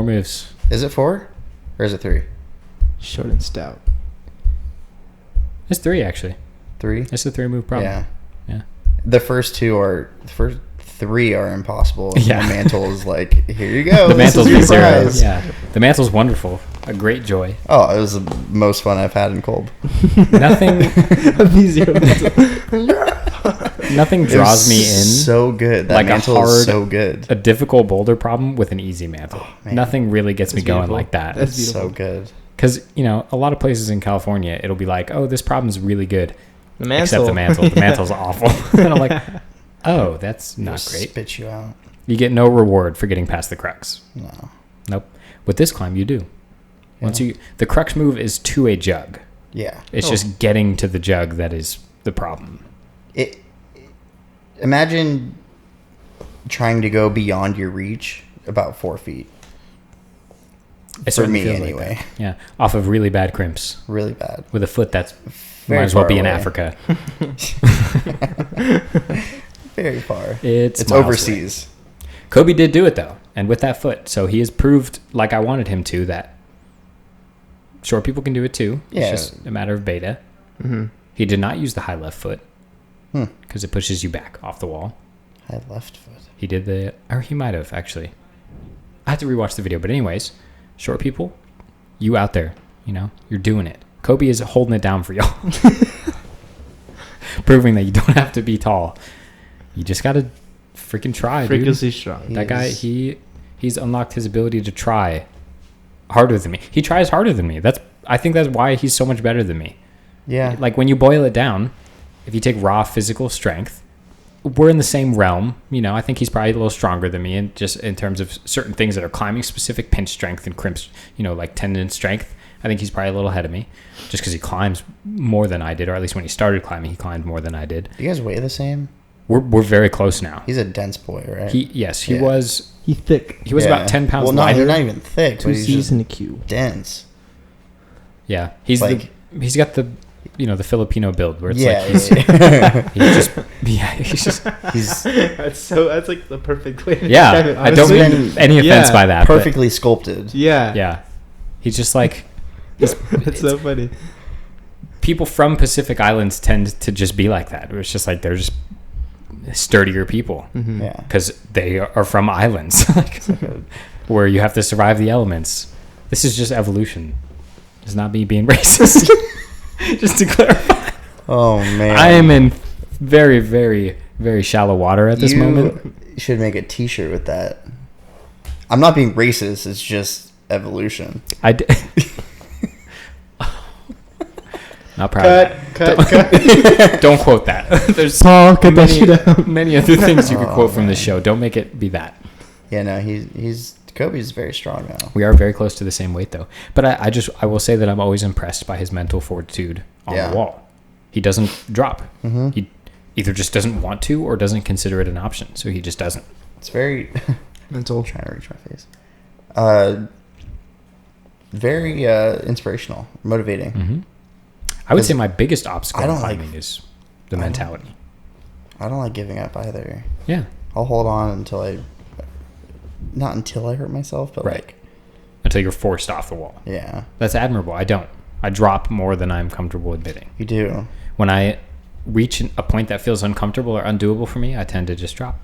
moves. Is it 4? Or is it 3? Short and stout. It's 3 actually. 3? It's a 3 move problem. Yeah. The first 3 are impossible. And Yeah. The mantle is like, here you go. The this is mantle's your zero. prize. Yeah. The mantle's wonderful. A great joy. Oh, it was the most fun I've had in Kolb. Nothing It draws was me in so good. That like a mantle is hard, so good. a difficult boulder problem with an easy mantle. man. Nothing really gets me That's going beautiful. like that. That's It's so beautiful. good. Because, a lot of places in California, it'll be like, oh, this problem's really good. The mantle. Except the mantle. The mantle's awful. And I'm like, oh, that's not Just great. Spit you out. You get no reward for getting past the crux. No. Nope. With this climb, you do. Yeah. The crux move is to a jug. Yeah. It's just getting to the jug that is the problem. Imagine trying to go beyond your reach about 4 feet. It For certainly me, feels like anyway. that. Yeah, off of really bad crimps Really bad. with a foot that's Very might as well far be in away. Africa. Very far. It's It's miles overseas. away. Kobe did do it though, and with that foot, so he has proved, like I wanted him to, that short people can do it too. Yeah. It's just a matter of beta. Mm-hmm. He did not use the high left foot Hmm. because it pushes you back off the wall. High left foot. He did or he might have actually. I have to rewatch the video, but anyways, short people, you out there, you're doing it. Kobe is holding it down for y'all, proving that you don't have to be tall. You just gotta freaking try, dude. Freakishly strong. That guy, he's unlocked his ability to try harder than me. He tries harder than me. I think that's why he's so much better than me. Yeah. Like when you boil it down, if you take raw physical strength, we're in the same realm. I think he's probably a little stronger than me, and just in terms of certain things that are climbing specific, pinch strength and crimps, like tendon strength. I think he's probably a little ahead of me, just because he climbs more than I did, or at least when he started climbing, he climbed more than I did. Do you guys weigh the same? We're very close now. He's a dense boy, right? He Yeah. was. He's thick. He was about 10 pounds well, lighter. He's not even thick. Two But he's C's just and a Q. dense. Yeah, he's he's got the the Filipino build where it's like he's that's like the perfect way to yeah. describe it, I don't honestly. mean any offense by that. but perfectly sculpted. Yeah. yeah, he's just like It's so funny. people from Pacific Islands tend to just be like that. It's just like they're just sturdier people Mm-hmm. Yeah. because they are from islands where you have to survive the elements. This is just evolution. It's not me being racist. Just to clarify. Oh man. I am in very, very, very shallow water at this moment. You should make a T-shirt with that. I'm not being racist. It's just evolution. Not proud. Cut. Don't quote that. There's Paul, cut that shit out. many other things you could quote from this show. Don't make it be that. Yeah, no, he's Kobe's very strong now. We are very close to the same weight though. But I will say that I'm always impressed by his mental fortitude on the wall. He doesn't drop. Mm-hmm. He either just doesn't want to or doesn't consider it an option. So he just doesn't. It's very Mental. I'm trying to reach my face. Very inspirational, motivating. Mm-hmm. I would say my biggest obstacle I in don't climbing is the mentality. I don't like giving up either. Yeah. I'll hold on not until I hurt myself, but Right. Until you're forced off the wall. yeah, That's admirable. I don't. I drop more than I'm comfortable admitting. you do. When I reach a point that feels uncomfortable or undoable for me, I tend to just drop.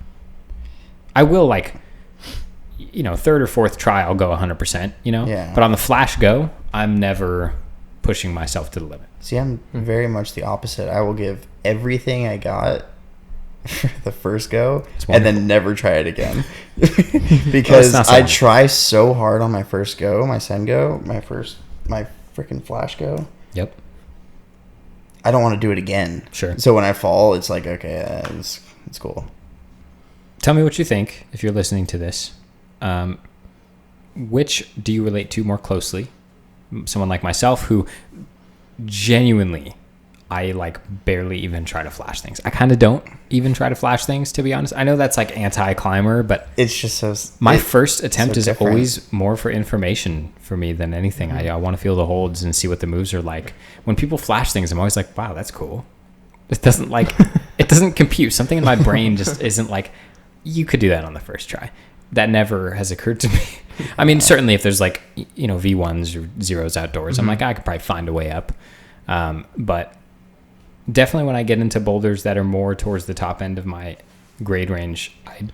I will third or fourth try, I'll go 100%, Yeah. But on the flash go, I'm never pushing myself to the limit. See, I'm very much the opposite. I will give everything I got for the first go and then never try it again. Because I try so hard on my first go, my send go, my freaking flash go. Yep. I don't want to do it again. Sure. So when I fall, it's like, okay, it's cool. Tell me what you think if you're listening to this. Which do you relate to more closely? Someone like myself who genuinely, I barely even try to flash things. I kind of don't even try to flash things, to be honest. I know that's anti-climber, but it's just so. My first attempt so is different. always more for information for me than anything. I want to feel the holds and see what the moves are like. When people flash things, I'm always like, wow, that's cool. It doesn't it doesn't compute. Something in my brain just isn't you could do that on the first try. That never has occurred to me. I mean, certainly if there's V1s or zeros outdoors, I'm I could probably find a way up. But definitely when I get into boulders that are more towards the top end of my grade range, I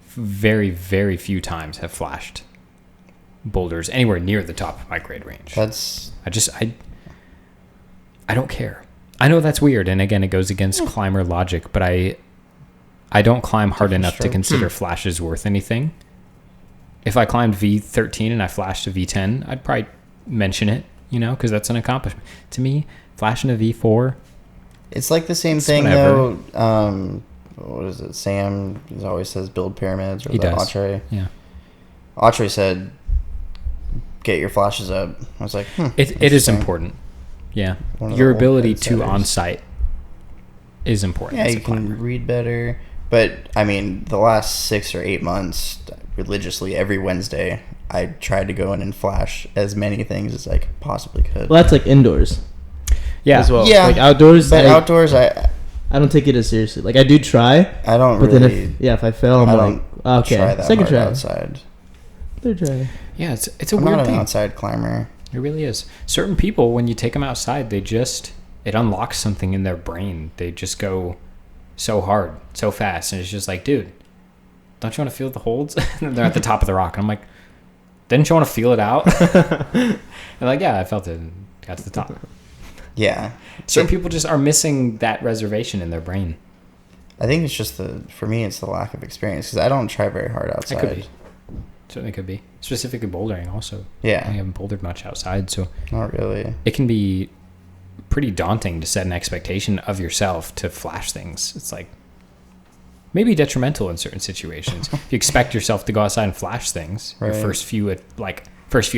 very, very few times have flashed boulders anywhere near the top of my grade range. I don't care. I know that's weird, and again, it goes against climber logic, but I don't climb hard enough to consider flashes worth anything. If I climbed V13 and I flashed a V10, I'd probably mention it, because that's an accomplishment. To me, flashing a V4... It's like the same thing, though. What is it? Sam always says build pyramids. Or he does. Atre. Yeah. Atre said, get your flashes up. I was like, It is important. Yeah. Your ability to on-site is important. Yeah, you can read better. But, I mean, the last 6 or 8 months, religiously, every Wednesday, I tried to go in and flash as many things as I possibly could. Well, that's indoors. Yeah. As well. Yeah. Outdoors. But outdoors, I don't take it as seriously. I do try. I don't but really... Then if I fail, I'm okay. Try that Second hard try. outside. Third try. Yeah, it's a I'm weird not thing. an outside climber. It really is. Certain people, when you take them outside, it unlocks something in their brain. They just go so hard, so fast, and it's just dude, don't you want to feel the holds? And they're at the top of the rock, and I'm like, didn't you want to feel it out? And yeah, I felt it and got to the top. Yeah. Certain people just are missing that reservation in their brain. I think it's just for me, it's the lack of experience, because I don't try very hard outside. It could be. Certainly could be. Specifically bouldering also. Yeah. I haven't bouldered much outside, so. Not really. It can be pretty daunting to set an expectation of yourself to flash things. It's maybe detrimental in certain situations. If you expect yourself to go outside and flash things, right. Your first few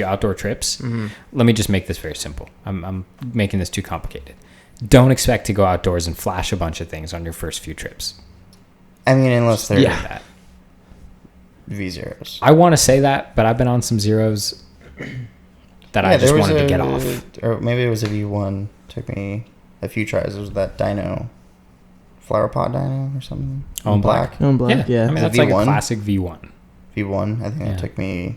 outdoor trips, let me just make this very simple. I'm making this too complicated. Don't expect to go outdoors and flash a bunch of things on your first few trips. I mean, unless they're Yeah. That. V0s. I want to say that, but I've been on some zeros that I just wanted to get off. Or maybe it was a V1. Took me a few tries. It was that dyno, flower pot dyno or something. Oh, in black? Oh, in black, yeah. I mean, Is it that's like a V1? classic V1. V1. I think Yeah. it took me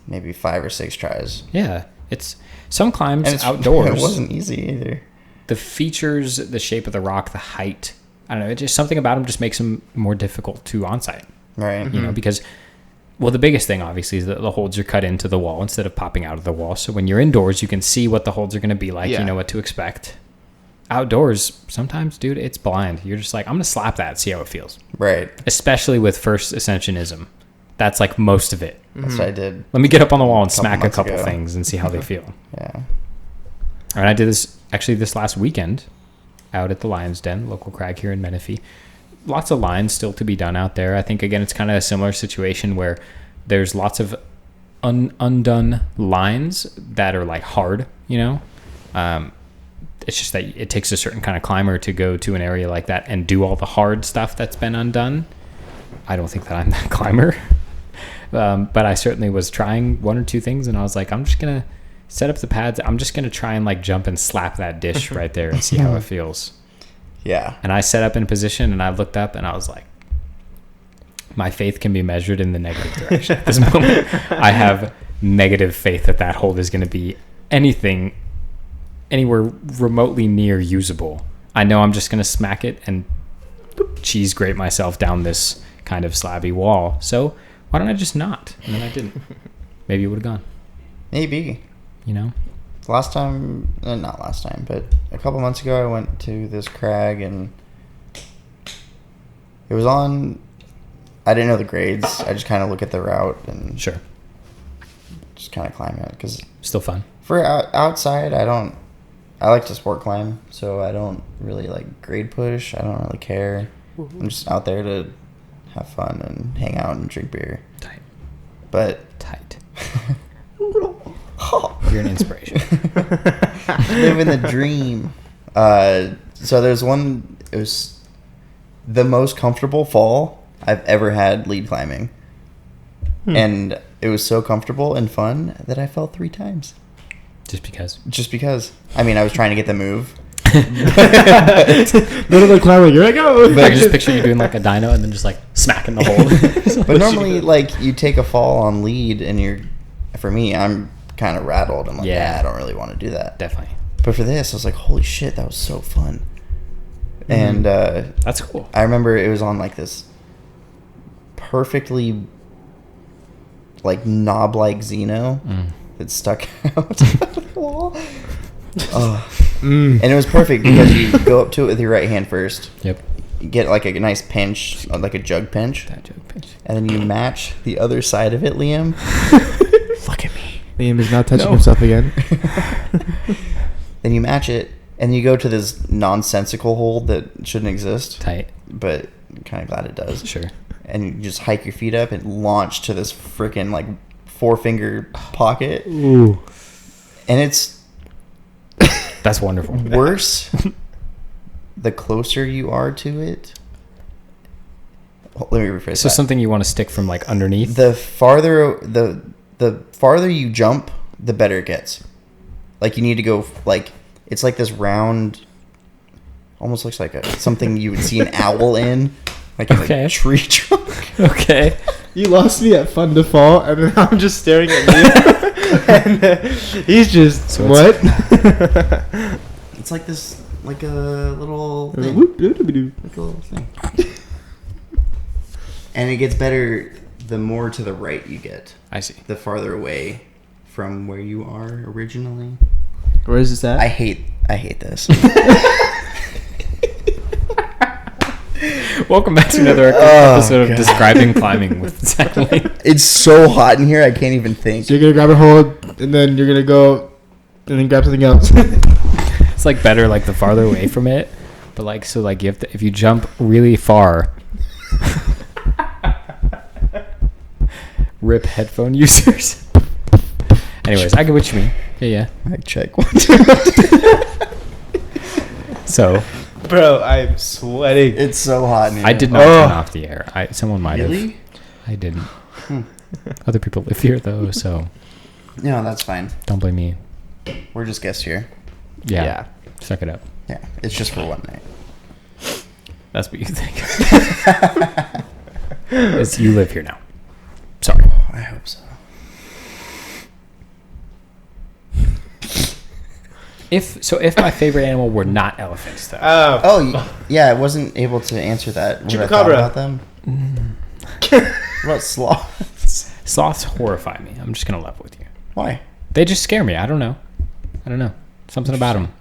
maybe 5 or 6 tries. Yeah, it's some climbs And outdoors. It wasn't easy either. The features, the shape of the rock, the height. I don't know. Just something about them just makes them more difficult to on-site. Right. You know, because, well, the biggest thing obviously is that the holds are cut into the wall instead of popping out of the wall. So when you're indoors, you can see what the holds are going to be like. Yeah. You know what to expect. Outdoors, sometimes, dude, it's blind. You're just like, I'm going to slap that, see how it feels. Right. Especially with first ascensionism. That's like most of it. That's what I did. Let me get up on the wall and Couple smack a months couple ago. things and see how they feel. Yeah. And I did this actually this last weekend out at the Lion's Den, local crag here in Menifee. Lots of lines still to be done out there. I think, again, it's kind of a similar situation where there's lots of undone lines that are like hard, you know? It's just that it takes a certain kind of climber to go to an area like that and do all the hard stuff that's been undone. I don't think that I'm that climber. But I certainly was trying one or two things, and I was like, I'm just going to set up the pads. I'm just going to try and like jump and slap that dish right there and see how it feels. Yeah. And I set up in position, and I looked up, and I was like, my faith can be measured in the negative direction at this moment. I have negative faith that that hold is going to be anything anywhere remotely near usable. I know I'm just going to smack it and cheese grate myself down this kind of slabby wall. So why don't I just not? And then I didn't. Maybe it would have gone, Maybe. you know? Not last time, but a couple months ago I went to this crag and it was on, I didn't know the grades. I just kind of look at the route and Sure. just kind of climb it. Because Still fun. for outside, I like to sport climb, so I don't really like grade push. I don't really care. I'm just out there to have fun and hang out and drink beer. Tight. But Tight. You're an inspiration. living the dream. So there's one. It was the most comfortable fall I've ever had lead climbing, and it was so comfortable and fun that I fell 3 times. Just because. Just because. I mean, I was trying to get the move. Literally climbing. Here I go. I can just picture you doing like a dyno and then just like smacking the hole. But normally, like, you take a fall on lead, and for me, I'm kind of rattled. I'm like, Yeah. I don't really want to do that. Definitely. But for this, I was like, holy shit, that was so fun. And That's cool. I remember it was on like this perfectly like knob-like Xeno that stuck out of the wall. And it was perfect because you go up to it with your right hand first. Yep. You get like a nice pinch, like a jug pinch. That joke pinch. And then you match the other side of it, Liam. Look at me. Liam is now touching No. himself again. Then you match it, and you go to this nonsensical hold that shouldn't exist. Tight. But I'm kind of glad it does. Sure. And you just hike your feet up and launch to this freaking like 4-finger pocket. Ooh. And it's That's wonderful. worse the closer you are to it. Let me rephrase So that. something you want to stick from like underneath? The farther the farther you jump, the better it gets. Like you need to go like it's like this round, almost looks like something you would see an owl in, like in Okay. a tree trunk. Okay. You lost me at fun to fall, and then I'm just staring at you. And he's just, So what? It's like this, like a little thing. Like a little thing. And it gets better the more to the right you get, I see. the farther away from where you are originally. Where is this at? I hate this. Welcome back to another episode of Describing Climbing with Zach Lane. It's so hot in here, I can't even think. So you're going to grab a hold, and then you're going to go, and then grab something else. It's like better like the farther away from it, but like so like you have to, if you jump really far. Rip headphone users. Anyways, I get what you mean. Yeah. Mic check. 1, 2. So Bro, I'm sweating. It's so hot in here. I did not turn off the air. Someone might have. Really? I didn't. Other people live here though, so No, that's fine. don't blame me. We're just guests here. Yeah. Suck it up. Yeah, it's just for one night. That's what you think. You live here now. Sorry. I hope so. If my favorite animal were not elephants, though. Oh, yeah, I wasn't able to answer that. What I thought Chupacabra. about them. What about sloths? Sloths horrify me. I'm just gonna level with you. Why? They just scare me. I don't know. Something about them.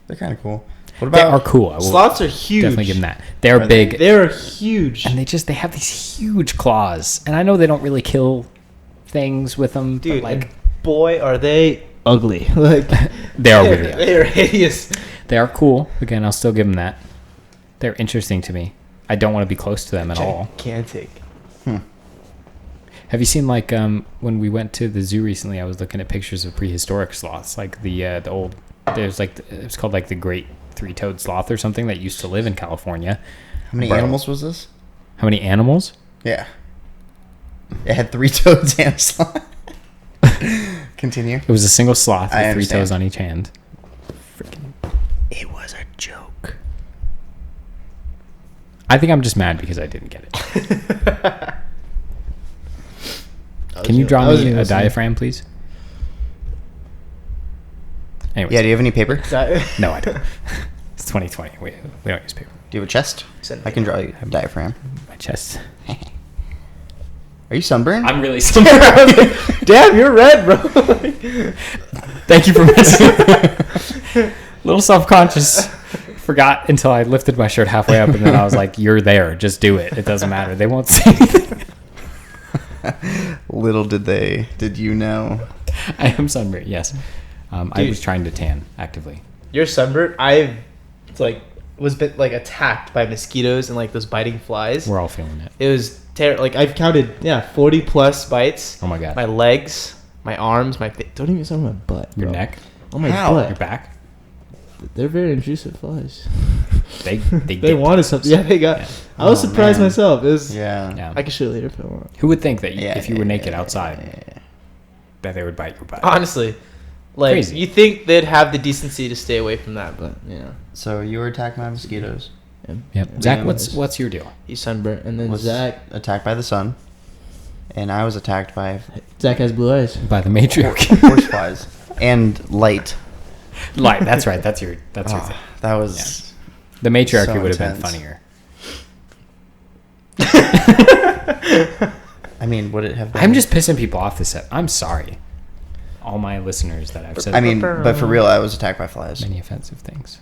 They're kind of cool. What They about are cool. I will Sloths are huge. definitely give them that. They're Are they? big. They're huge. And they have these huge claws. And I know they don't really kill things with them. Dude, but like and boy, are they ugly. Like they are really ugly. They are hideous. They are cool. Again, I'll still give them that. They're interesting to me. I don't want to be close to them at all. Gigantic. Have you seen like when we went to the zoo recently? I was looking at pictures of prehistoric sloths, like the old. There's like it was called like the Great Three-Toed Sloth or something that used to live in California. how many Bro. animals was this? How many animals? Yeah. It had 3 toads and a sloth. Continue. It was a single sloth I with 3 understand. toes on each hand. Freaking! It was a joke. I think I'm just mad because I didn't get it. Can you draw me a diaphragm, please? Anyways, Yeah, do you have any paper? no, I don't. It's 2020. We don't use paper. Do you have a chest? Send I can draw you a diaphragm. My chest. Are you sunburned? I'm really Damn, you're red, bro. Thank you for missing. Little self-conscious. Forgot until I lifted my shirt halfway up, and then I was like, "You're there. Just do it. It doesn't matter. They won't see anything." Little did you know? I am sunburned. Yes. I Dude. was trying to tan actively. You're sunburned. I was attacked by mosquitoes and like those biting flies. We're all feeling it. It was terrible. Like I've counted 40 plus bites. Oh my god. My legs, my arms, don't even say my butt. Your bro. neck, Oh my How? butt. your back. They're very intrusive flies. They They wanted something. Yeah, they got. Yeah. I was Oh, surprised man. myself. It was. Yeah. Yeah. I can show you later if I want. Who would think that Yeah, if you were naked yeah, outside, yeah. that they would bite your butt? Honestly, like Crazy. you think they'd have the decency to stay away from that, but you know, So you were attacked by mosquitoes. Yep. Zach, Liam what's your deal? he's sunburnt, and then Was Zach attacked by the sun, and I was attacked by has blue eyes. By the matriarch. horseflies and light. Light. That's right. That's your Oh, thing. that was The matriarchy so would have been intense. funnier. I mean, would it have been? I'm just pissing people off this set. I'm sorry. All my listeners that I've said I mean, but for real, I was attacked by flies. many offensive things.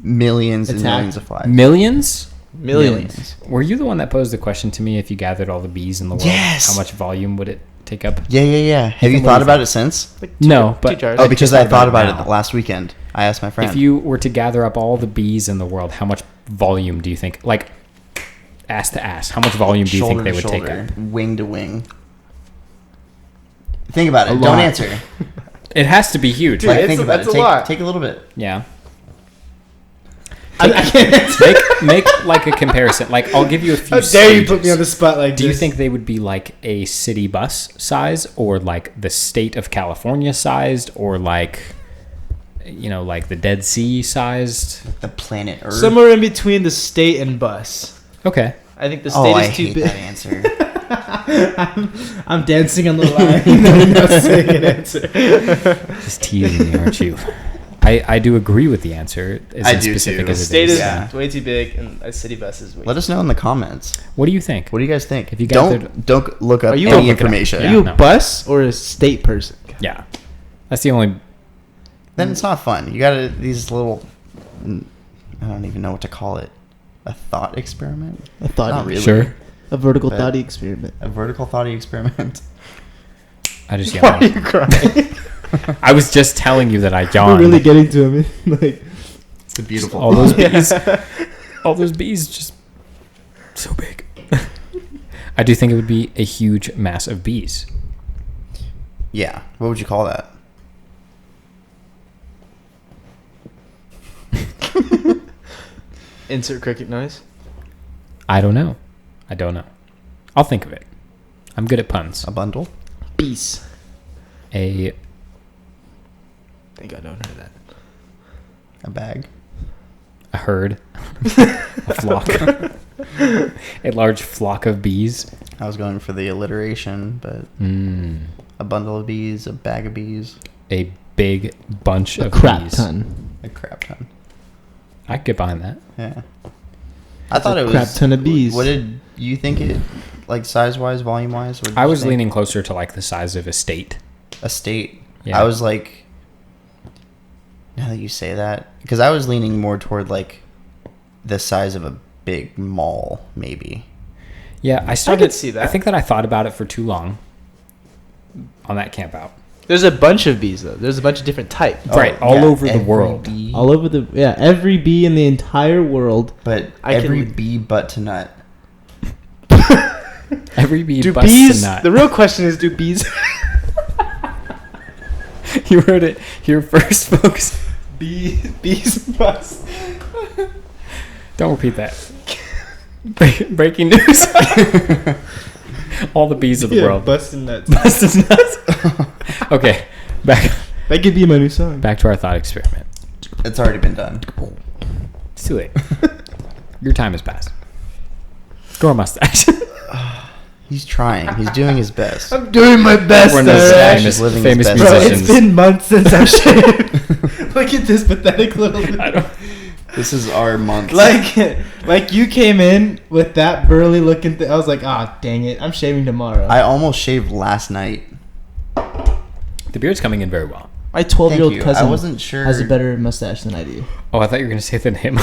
Millions and Attacked. millions of flies. Millions? Millions. Were you the one that posed the question to me if you gathered all the bees in the world? Yes. How much volume would it take up? Yeah. Have you Ethan, what thought do you about think? it since? Like No, but two jars. Oh, I because just I thought about now. it last weekend. I asked my friend. If you were to gather up all the bees in the world, how much volume do you think, like ass to ass, how much volume do you think shoulder they to would take shoulder, up? wing to wing. Think about it. A Don't lot. answer. It has to be huge. Dude, Like, it's Think a- about that's it. a lot. Take a little bit. yeah. I can't answer. Make like a comparison. Like I'll give you a few. How dare you put stages. me on the spot like Do you this? think they would be like a city bus size, or like the state of California sized, or like, you know, like the Dead Sea sized? The planet Earth. somewhere in between the state and bus? Okay. I think the Oh, state I is too hate big. that answer. I'm dancing on the line. No, not saying an answer. Just teasing me, aren't you? I do agree with the answer. As I do specific too. as it State is Yeah. way too big, and a city bus is way. Let us know in the comments. What do you think? What do you guys think? If you gathered- don't look up Are you- any Don't look it up. information. Yeah. Are you a no. bus or a state person? Yeah, that's the only. Then it's not fun. You got these little. I don't even know what to call it. A thought experiment. A thought. Not really. Sure. A vertical But- thought experiment. A vertical thought experiment. I just Why are you yawned. crying? I was just telling you that I We're yawned. really getting to him. Like It's a beautiful. all those bees. All those bees just so big. I do think it would be a huge mass of bees. Yeah. What would you call that? Insert cricket noise. I don't know. I'll think of it. I'm good at puns. A bundle? Bees. A Thank God no one heard that. A bag? a herd, a flock, a large flock of bees. I was going for the alliteration, but a bundle of bees, a bag of bees, A big bunch A of crap bees. ton. a crap ton. I could get behind that. Yeah. I thought it was crap ton of bees. What did you think it, like size-wise, volume-wise? What did I you was think? leaning closer to like the size of a state. A state. Yeah. I was like, now that you say that, because I was leaning more toward like the size of a big mall, maybe. Yeah, I started. see that. I think that I thought about it for too long on that camp out. There's a bunch of bees though. There's a bunch of different types. Right, all over the every world. bee, All over the every bee in the entire world. but I every can- bee but to nut. Every bee Do busts bees? a nut. The real question is, do bees? You heard it here first, folks. Bees bust. Don't repeat that. Breaking news. All the bees of the world. busting nuts. Busted nuts. Okay, back That could be my new song. to our thought experiment. It's already been done. It's too late. Your time has passed. Grow a mustache. He's trying. He's doing his best. I'm doing my best. One of those Eric. famous, Living his famous best Bro, life. musicians. it's been months since I've shaved. Look at this pathetic little. I don't. This is our month. Like you came in with that burly looking thing. I was like, ah, dang it, I'm shaving tomorrow. I almost shaved last night. The beard's coming in very well. My 12-year-old Thank you. cousin I wasn't sure. has a better mustache than I do. Oh, I thought you were gonna say than him.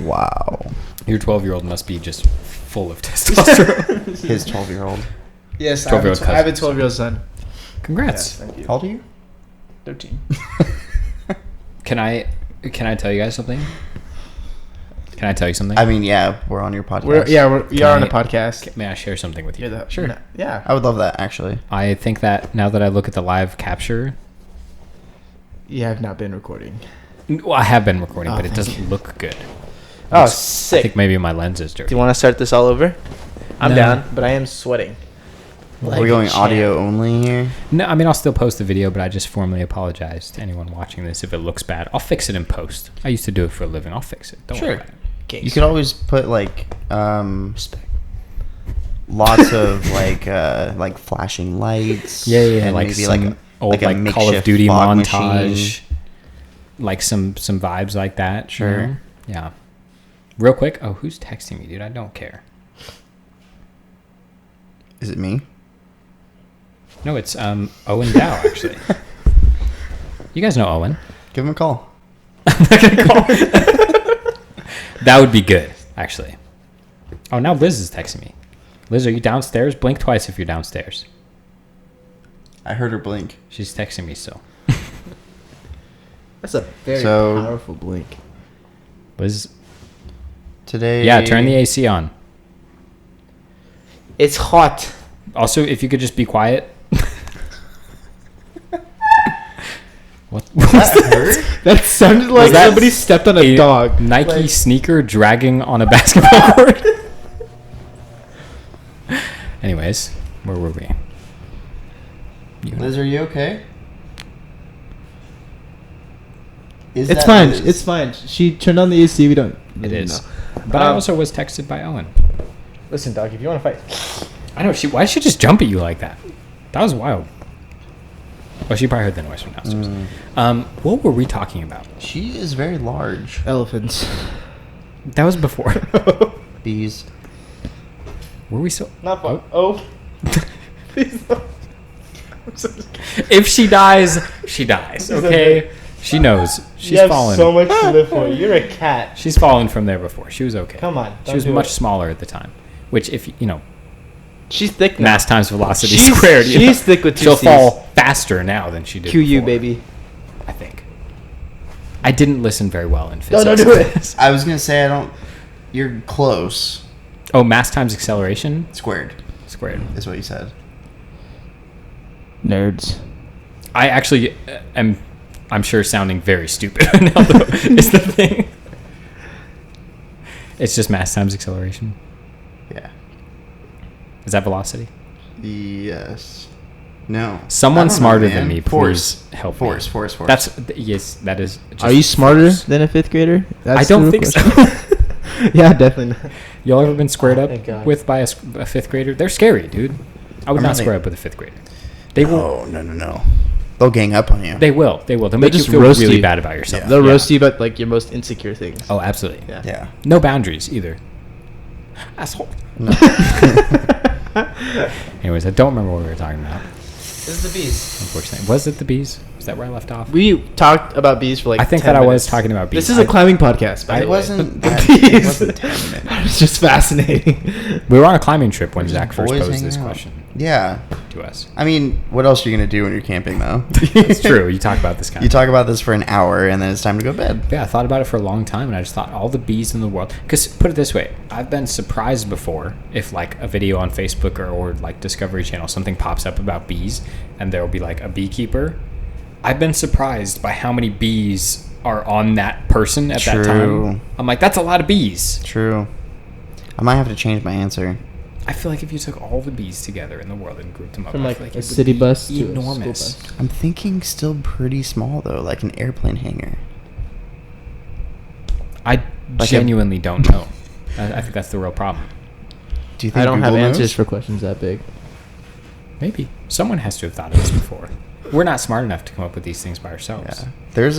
Wow. Your 12-year-old must be just full of testosterone. His 12-year-old. Yes, 12-year-old I have a cousin. 12-year-old son. Congrats. Thank you. How old are you? 13. Can I tell you guys something? Can I tell you something? I mean, yeah, we're on your podcast. We are on a I- podcast. May I share something with you? You're the, Sure. no, yeah. I would love that, actually. I think that now that I look at the live capture, You have not been recording. well, I have been recording, Oh, but it thank doesn't look good. Oh, I sick. think maybe my lens is Do dirty. you want to start this all over? I'm No. down, but I am sweating. We're going audio only here. No, I mean I'll still post the video, but I just formally apologize to anyone watching this if it looks bad. I'll fix it in post. I used to do it for a living. I'll fix it. Don't worry Sure. about it. You could always put like lots of like flashing lights. Yeah, and like maybe some old a like Call of makeshift Duty fog montage, machine. like some vibes like that. Sure. you know? Yeah. Real quick. Oh, who's texting me, dude? I don't care. Is it me? No, it's Owen Dow actually. You guys know Owen. Give him a call. I'm not gonna call. That would be good, actually. Oh, now Liz is texting me. Liz, are you downstairs? Blink twice if you're downstairs. I heard her blink. She's texting me still. That's a very So- powerful blink. Liz, Today. yeah, turn the AC on. It's hot. Also, if you could just be quiet. What was that? That sounded like that somebody stepped on a dog. Nike Like- sneaker dragging on a basketball court. Anyways, where were we? Liz, are you okay? Is It's that fine. Liz? It's fine. She turned on the AC. We don't. It is. know. But I also was texted by Owen. Listen, dog. If you want to fight, I know. Why did she just jump at you like that? That was wild. Well, she probably heard the noise from downstairs. What were we talking about? She is very large. elephants. That was before. Bees. Were we so? Not fun. Oh. Please don't. If she dies, she dies. Okay. She knows. She's you have fallen. so much to live for. You're a cat. She's fallen from there before. She was okay. Come on. She was don't do much it. smaller at the time. Which, if you know, She's thick now. mass times velocity She's- squared. you she's know, thick with two She'll Cs. fall faster now than she did. QU before, baby. I think. I didn't listen very well in No, physics. don't do it. I was gonna say I don't. You're close. Oh, mass times acceleration Squared squared. is what you said. Nerds. I actually am. I'm sure sounding very stupid right now. Though, is the thing. It's just mass times acceleration. Yeah. Is that velocity? Yes. No. Someone I don't know, smarter man. than me, Force. please help Force. me. Force. Yes, that is. Just Are you smarter force. than a fifth grader? I That's don't the think real so. question. Yeah, definitely not. Y'all ever been squared Oh, up thank God. with by a fifth grader? They're scary, dude. I would I'm not really- square up with a fifth grader. They will. No. They'll gang up on you. They will. They'll make you just feel roast really you. bad about yourself. Yeah. They'll roast you about like your most insecure things. Oh, absolutely. Yeah. Yeah. No boundaries either. Asshole. No. Anyways, I don't remember what we were talking about. This is the bees. Unfortunately, was it the bees? Is that where I left off? We talked about bees for like. I think 10 that I was minutes. talking about bees. This is a climbing podcast. By It the way. wasn't. The That, it bees. wasn't 10 minutes. It's just fascinating. We were on a climbing trip when Just Zach first boys posed hanging this out. question Yeah. to us. I mean, what else are you gonna do when you're camping, though? It's true. You talk about this kind You of talk about this for an hour, and then it's time to go to bed. Yeah, I thought about it for a long time, and I just thought all the bees in the world. Because put it this way, I've been surprised before if like a video on Facebook or like Discovery Channel, something pops up about bees, and there will be like a beekeeper. I've been surprised by how many bees are on that person at that True. time. I'm like, that's a lot of bees. True. I might have to change my answer. I feel like if you took all the bees together in the world and grouped them up, From I like feel like a it would city be bus to a enormous. school bus. I'm thinking still pretty small though, like an airplane hangar. I Like a- genuinely don't know. I think that's the real problem. Do you think I don't have Google answers knows? for questions that big. Maybe someone has to have thought of this before. We're not smart enough to come up with these things by ourselves. Yeah. There's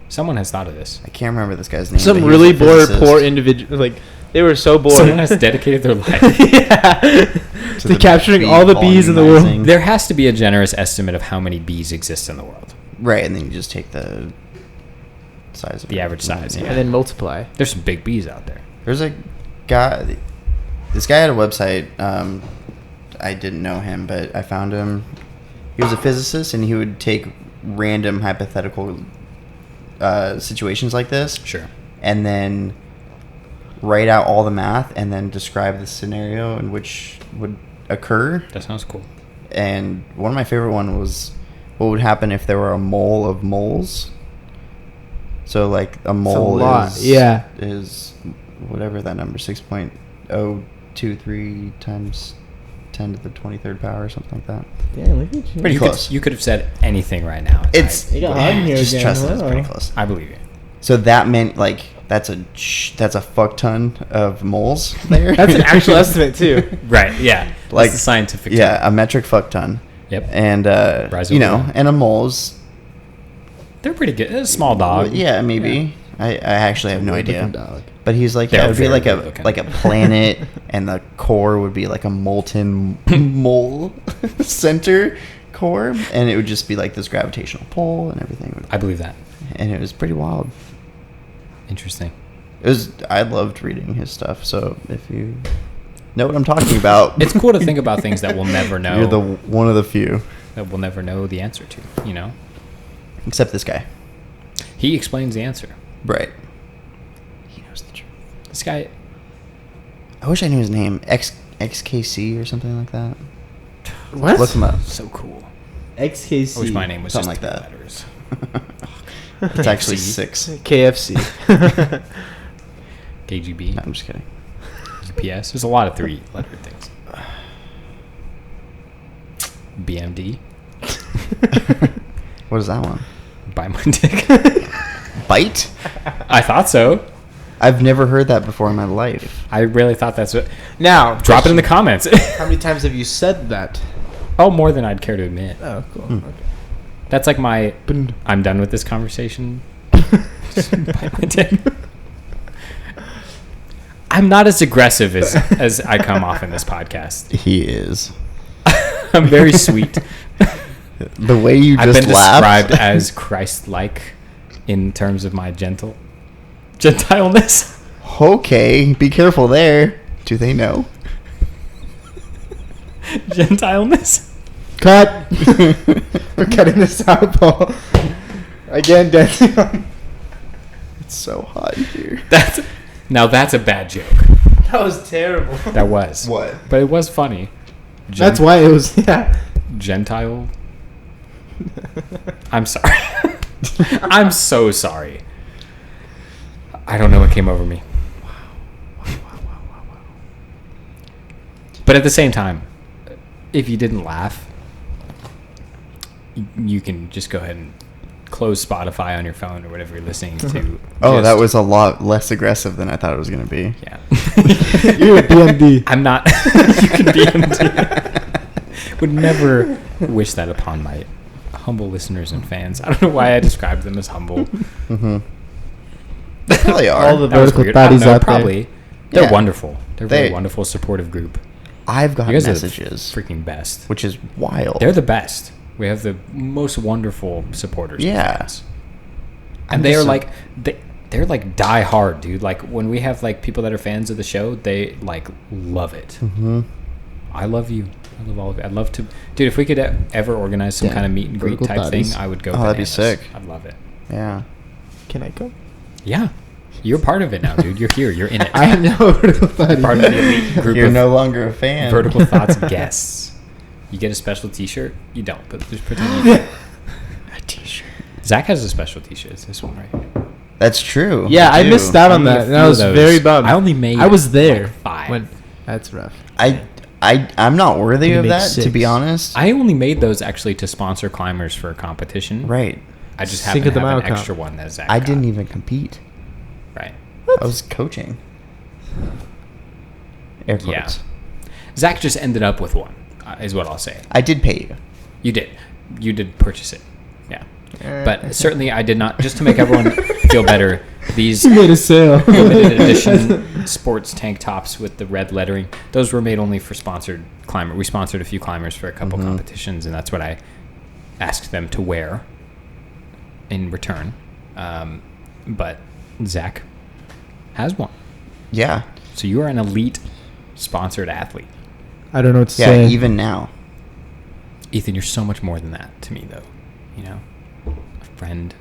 Someone has thought of this. I can't remember this guy's name. Some but he was really a bored, physicist. poor individual. Like they were so bored. Someone has dedicated their life. Yeah. To To the capturing bee all the bees in the world. volumizing. There has to be a generous estimate of how many bees exist in the world. Right, and then you just take the size of The it. average size, yeah. And then multiply. There's some big bees out there. There's a guy. This guy had a website. I didn't know him, but I found him. He was a physicist, and he would take random hypothetical situations like this, Sure. and then write out all the math, and then describe the scenario in which would occur. That sounds cool. And one of my favorite one was what would happen if there were a mole of moles. So like a mole lot, is yeah. is whatever that number 6.023 times 10 to the 23rd power or something like that. Damn, look at you. Pretty you close. You could have said anything right now. It's It got hot in here just again. trust that it's pretty Wow. close. I believe you. So that meant like that's a fuck ton of moles there. That's an actual estimate too. Right. Yeah. Like, That's the scientific. Yeah, term. a metric fuck ton. Yep. And Rise you over know, that. and a mole's They're pretty good. It's a small dog. yeah, maybe. I actually have no idea. Different dog. But he's like, They're yeah, it would be very like good a looking. like a planet, and the core would be like a molten mole center core, and it would just be like this gravitational pull and everything. I believe that. And it was pretty wild. Interesting. It was. I loved reading his stuff. So if you know what I'm talking about, It's cool to think about things that we'll never know. You're the one of the few, that we'll never know the answer to. You know. except this guy. He explains the answer. Right. He knows the truth. This guy. I wish I knew his name. XKC or something like that. What? Look him up. So cool. XKC. I wish my name was Something just like 3 that. letters. It's actually KFC. 6. KFC. KGB. No, I'm just kidding. UPS. There's a lot of 3-letter things. BMD. What is that one? Buy my dick. Bite? I thought so. I've never heard that before in my life. I really thought that's what. Now, Drop it in the comments. how many times have you said that? Oh, more than I'd care to admit. Oh, cool. Hmm. Okay. That's like my. I'm done with this conversation. Buy my dick. I'm not as aggressive as I come off in this podcast. He is. I'm very sweet. The way you I've just been laughed. described as Christ-like in terms of my gentileness. Okay, be careful there. Do they know? Gentileness. Cut. We're cutting this out, Paul. Again, dancing on. It's so hot here. That's a bad joke. That was terrible. That was. What? But it was funny. That's why it was. Yeah. Gentile. I'm sorry. I'm so sorry. I don't know what came over me. But at the same time, if you didn't laugh, you can just go ahead and close Spotify on your phone or whatever you're listening to. Oh, that was a lot less aggressive than I thought it was going to be. Yeah. You're a BMD. I'm not. You can BMD. Would never wish that upon my humble listeners and fans. I don't know why I described them as humble. Mm-hmm. They probably are. All the That was vertical weird. I don't fatties know, out probably. there. They're Yeah. wonderful. They're a very They- wonderful, supportive group. I've got You guys messages, are the freaking best. which is wild. They're the best. We have the most wonderful supporters. and Yeah. fans. I'm And they just are so- like they're like die hard, dude. Like when we have like people that are fans of the show, they like love it. Mm-hmm. I love you. I love all of it. I'd love to, dude. If we could ever organize some Yeah. kind of meet and greet Vertical type thing, thotties. I would go. Oh, that'd be bananas. sick. I'd love it. Yeah. Can I go? Yeah, you're part of it now, dude. You're here. You're in it. I am now a vertical fatty. Part of the elite group You're of no longer a fan. Vertical Thoughts guests. You get a special T-shirt. You don't, but just pretend you do. A t-shirt. Zach has a special T-shirt. It's this one right here. That's true. Yeah, I do. missed out on Only a that, and few I of was those. very bummed. I only made I was there like 5. when. That's rough. I'm not worthy You of make that, to 6. be honest. I only made those actually to sponsor climbers for a competition. Right. I just Sink happened of to the have an mile comp. extra one that Zach I got. didn't even compete. Right. I was coaching. Air quotes. Yeah. Zach just ended up with one, is what I'll say. I did pay you. You did. You did purchase it. Yeah. Eh. But certainly I did not, just to make everyone feel better, these You made a sale. limited edition sports tank tops with the red lettering, those were made only for sponsored climber. We sponsored a few climbers for a couple Mhm. competitions, and that's what I asked them to wear in return. But Zach has one. Yeah. So you are an elite sponsored athlete. I don't know what to Yeah, say. even now. Ethan, you're so much more than that to me, though. You know, a friend,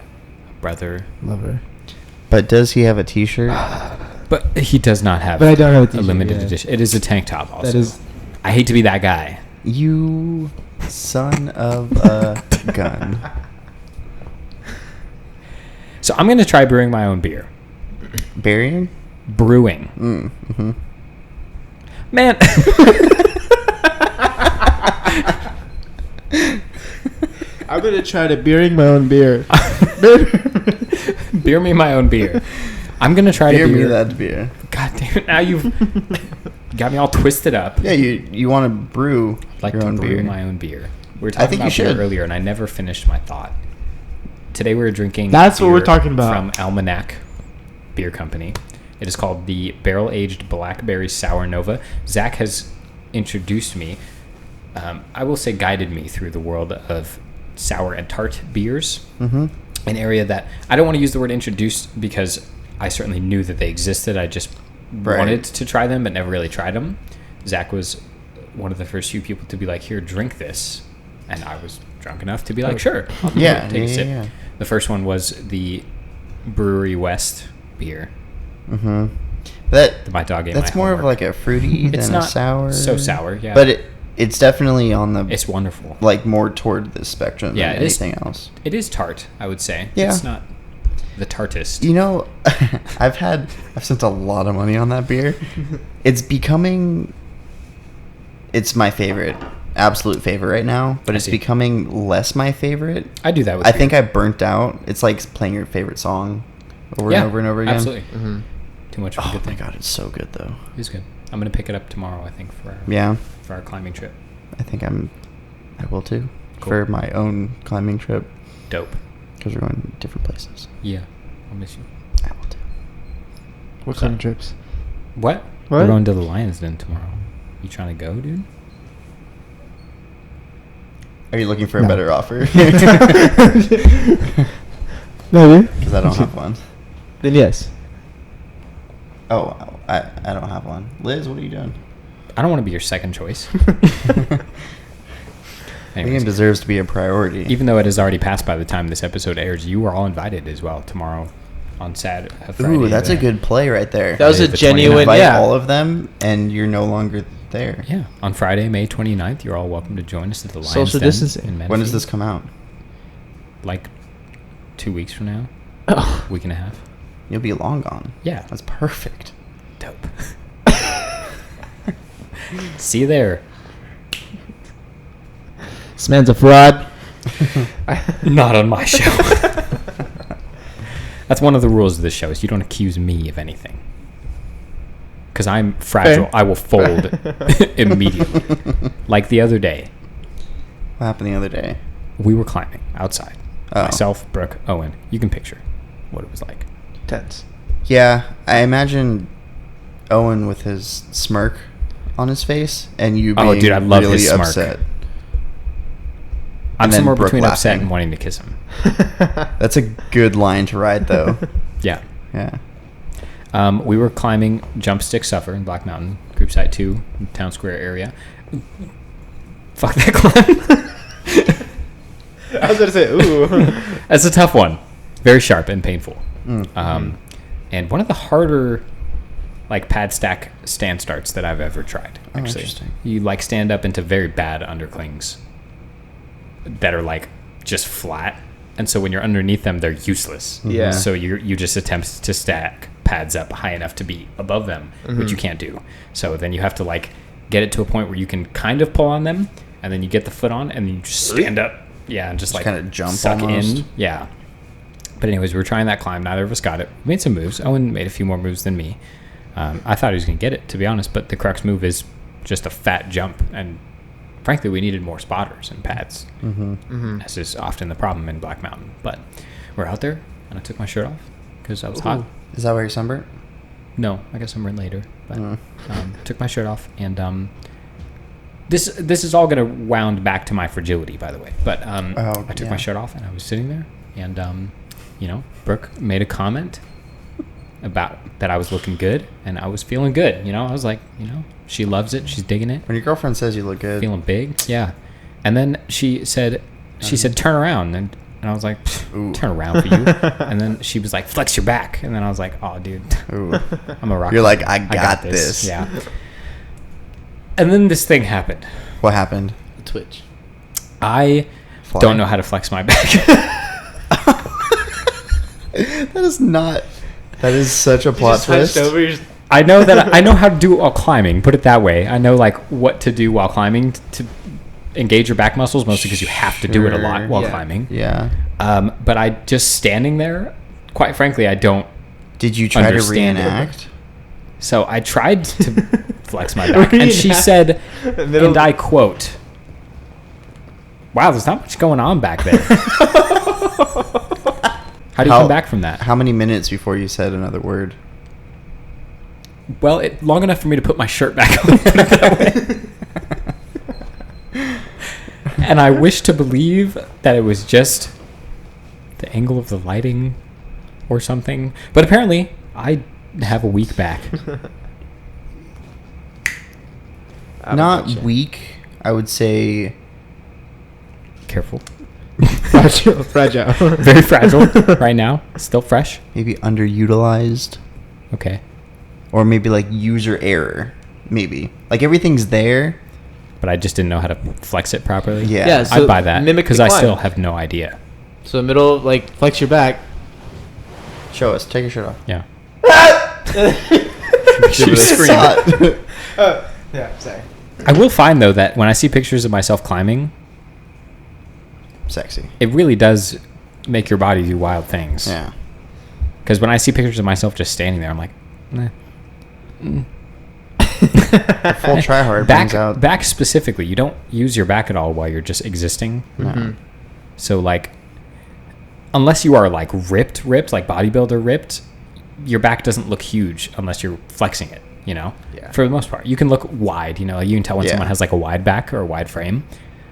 a brother. Love her. But does he have a t-shirt? But he does not have But I don't have a a t-shirt, limited yeah. edition. It is a tank top also. That is. I hate to be that guy. You son of a gun. So I'm going to try brewing my own beer. Burying? Brewing. Mm-hmm. Man. I'm gonna try to beering my own beer. Beer me my own beer. I'm going to try Beer to me beer. that beer. God damn it. Now you've got me all twisted up. Yeah, you want to brew Like your to own brew beer. my own beer. We were I talking think you about beer should. earlier, and I never finished my thought. Today we were drinking. That's what we're beer talking about. From Almanac Beer Company. It is called the Barrel Aged Blackberry Sour Nova. Zach has introduced me. I will say, guided me through the world of sour and tart beers. Mm-hmm. An area that I don't want to use the word introduced because I certainly knew that they existed. I just Right. wanted to try them, but never really tried them. Zach was one of the first few people to be like, "Here, drink this," and I was drunk enough to be like, "Sure, I'll Yeah, take a yeah, sip." yeah. The first one was the Brewery West beer. Mm-hmm. That My dog ate my that's more of homework. like a fruity It's than not a sour. so sour, yeah. But it's definitely on the It's wonderful. like more toward the spectrum Yeah, than it is. anything else. It is tart, I would say. Yeah. It's not the tartest. You know, I've spent a lot of money on that beer. It's my favorite, absolute favorite right now, but I it's see. becoming less my favorite. I do that with I beer. think I burnt out. It's like playing your favorite song over Yeah, and over and over again. Absolutely. Mm-hmm. Too much of a Oh good my thing. god, it's so good though. It's good. I'm going to pick it up tomorrow, I think, for Yeah, our climbing trip. I think I will too Cool. for my own climbing trip Dope. because we're going different places. Yeah. I'll miss you. I will too. What kind of trips? What? What? We're going to the Lions Den tomorrow. You trying to go, dude? Are you looking for a No. better offer? Maybe. Because I don't have one. Then yes. Oh, I don't have one. Liz, what are you doing? I don't want to be your second choice. Anyways, Liam deserves to be a priority. even though it has already passed by the time this episode airs, you are all invited as well tomorrow on Saturday. Ooh, that's a good play right there. That was a Friday the genuine, Invite yeah. all of them, and you're no longer there. Yeah, on Friday, May 29th, you're all welcome to join us at the Lions Social Den distancing. in When does Menifee. this come out? Like 2 weeks from now, Oh. week and a half. You'll be long gone. Yeah. That's perfect. Dope. See you there. This man's a fraud. Not on my show. That's one of the rules of this show is you don't accuse me of anything. Because I'm fragile. Fair. I will fold immediately. Like the other day. What happened the other day? We were climbing outside. Oh. Myself, Brooke, Owen. You can picture what it was like. Tense. Yeah, I imagine Owen with his smirk on his face and you being Oh, dude, I love really his smirk. upset. I'm then somewhere Brooke between upset laughing. and wanting to kiss him. That's a good line to ride, though. Yeah. Yeah. We were climbing Jump Stick Suffer in Black Mountain, Group Site 2, in Town Square area. Fuck that climb. I was going to say, ooh. That's a tough one. Very sharp and painful. Mm. And one of the harder like pad stack stand starts that I've ever tried. Oh, Actually, interesting. you like stand up into very bad underclings that are like just flat, and so when you're underneath them, they're useless. Yeah. So you just attempt to stack pads up high enough to be above them, which you can't do. So then you have to like get it to a point where you can kind of pull on them, and then you get the foot on, and then you just stand up. Yeah, and just like kinda jump suck almost. in. Yeah. But anyways, we were trying that climb. Neither of us got it. We made some moves. Owen made a few more moves than me. I thought he was going to get it, to be honest, but the crux move is just a fat jump, and frankly, we needed more spotters and pads, as is often the problem in Black Mountain. But we're out there, and I took my shirt off because I was hot. Is that why you're sunburnt? No, I guess I'm later. But took my shirt off, and this is all going to wound back to my fragility, by the way. But I took my shirt off, and I was sitting there, and Brooke made a comment about that I was looking good, and I was feeling good. I was like, she loves it, she's digging it, When your girlfriend says you look good. feeling big, yeah. And then she said, turn around, and I was like, Ooh. turn around for you. And then she was like, flex your back, and then I was like, oh, dude, Ooh. I'm a rock. You're like, I got this. Yeah. And then this thing happened. What happened? Twitch. I Fly. don't know how to flex my back. That is such a plot twist. I know that I know how to do it while climbing. Put it that way. I know like what to do while climbing to engage your back muscles, mostly because you have to do it a lot Sure. while Yeah. climbing. Yeah. But I just standing there. Quite frankly, I don't. Did you try to Understand it. reenact? So I tried to flex my back, and she said, and I quote, "Wow, there's not much going on back there." How do you come back from that? How many minutes before you said another word? Well, long enough for me to put my shirt back on. Put it that way. And I wish to believe that it was just the angle of the lighting or something. But apparently, I have a weak back. Not weak. I would say Careful. Fragile. Very fragile right now. Still fresh. maybe underutilized, Okay. or maybe like user error. Maybe like everything's there. But I just didn't know how to flex it properly. Yeah. Yeah, so I'd buy that mimic the because I climb. still have no idea. So middle, like, flex your back. Show us. Take your shirt off. Yeah. Give it a screamed. shot. Yeah, sorry. I will find though that when I see pictures of myself climbing, Sexy. it really does make your body do wild things. Yeah. Because when I see pictures of myself just standing there, I'm like, nah. Full try hard brings out. Back specifically, you don't use your back at all while you're just existing. No. So like, unless you are like ripped, like bodybuilder ripped, your back doesn't look huge unless you're flexing it. Yeah. For the most part, you can look wide. You can tell when Yeah. someone has like a wide back or a wide frame.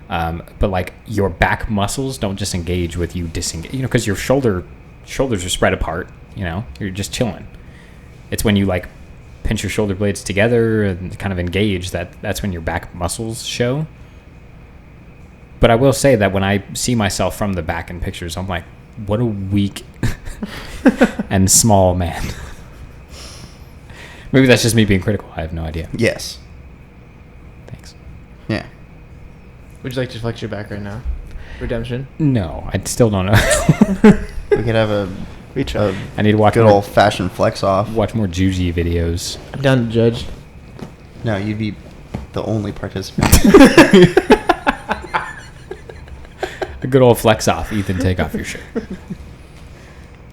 But like your back muscles don't just engage with you disengage. Because your shoulders are spread apart. You're just chilling. It's when you like pinch your shoulder blades together and kind of engage that's when your back muscles show. But I will say that when I see myself from the back in pictures, I'm like, what a weak and small man. Maybe that's just me being critical. I have no idea. Yes. Thanks. Yeah. Would you like to flex your back right now? Redemption? No, I still don't know. We could have a We try. I need to watch Good more, old fashioned flex off. watch more Juji videos. I'm down to judge. No, you'd be the only participant. A good old flex off. Ethan, take off your shirt.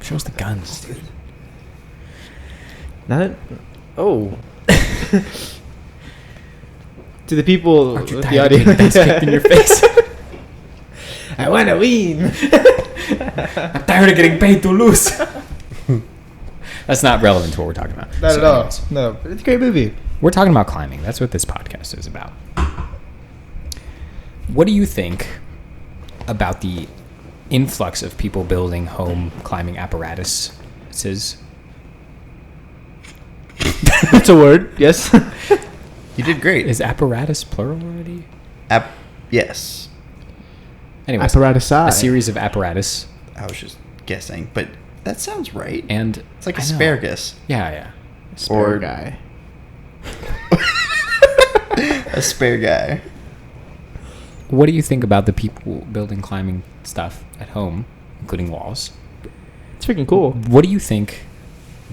Show us the guns, dude. Not. Oh. To the people, Aren't you the tired of audience. getting dust kicked in your face? I want to win. I'm tired of getting paid to lose. That's not relevant to what we're talking about. Not So at all. anyways, No, but it's a great movie. we're talking about climbing. That's what this podcast is about. What do you think about the influx of people building home climbing apparatuses? That's a word. Yes. You did great. Is apparatus plural already? Yes. Anyways, Apparatus. a series of apparatus I was just guessing, but that sounds right. and It's like I know. asparagus. Yeah, yeah. Or guy. a spare guy. What do you think about the people building climbing stuff at home, including walls? It's freaking cool. What do you think?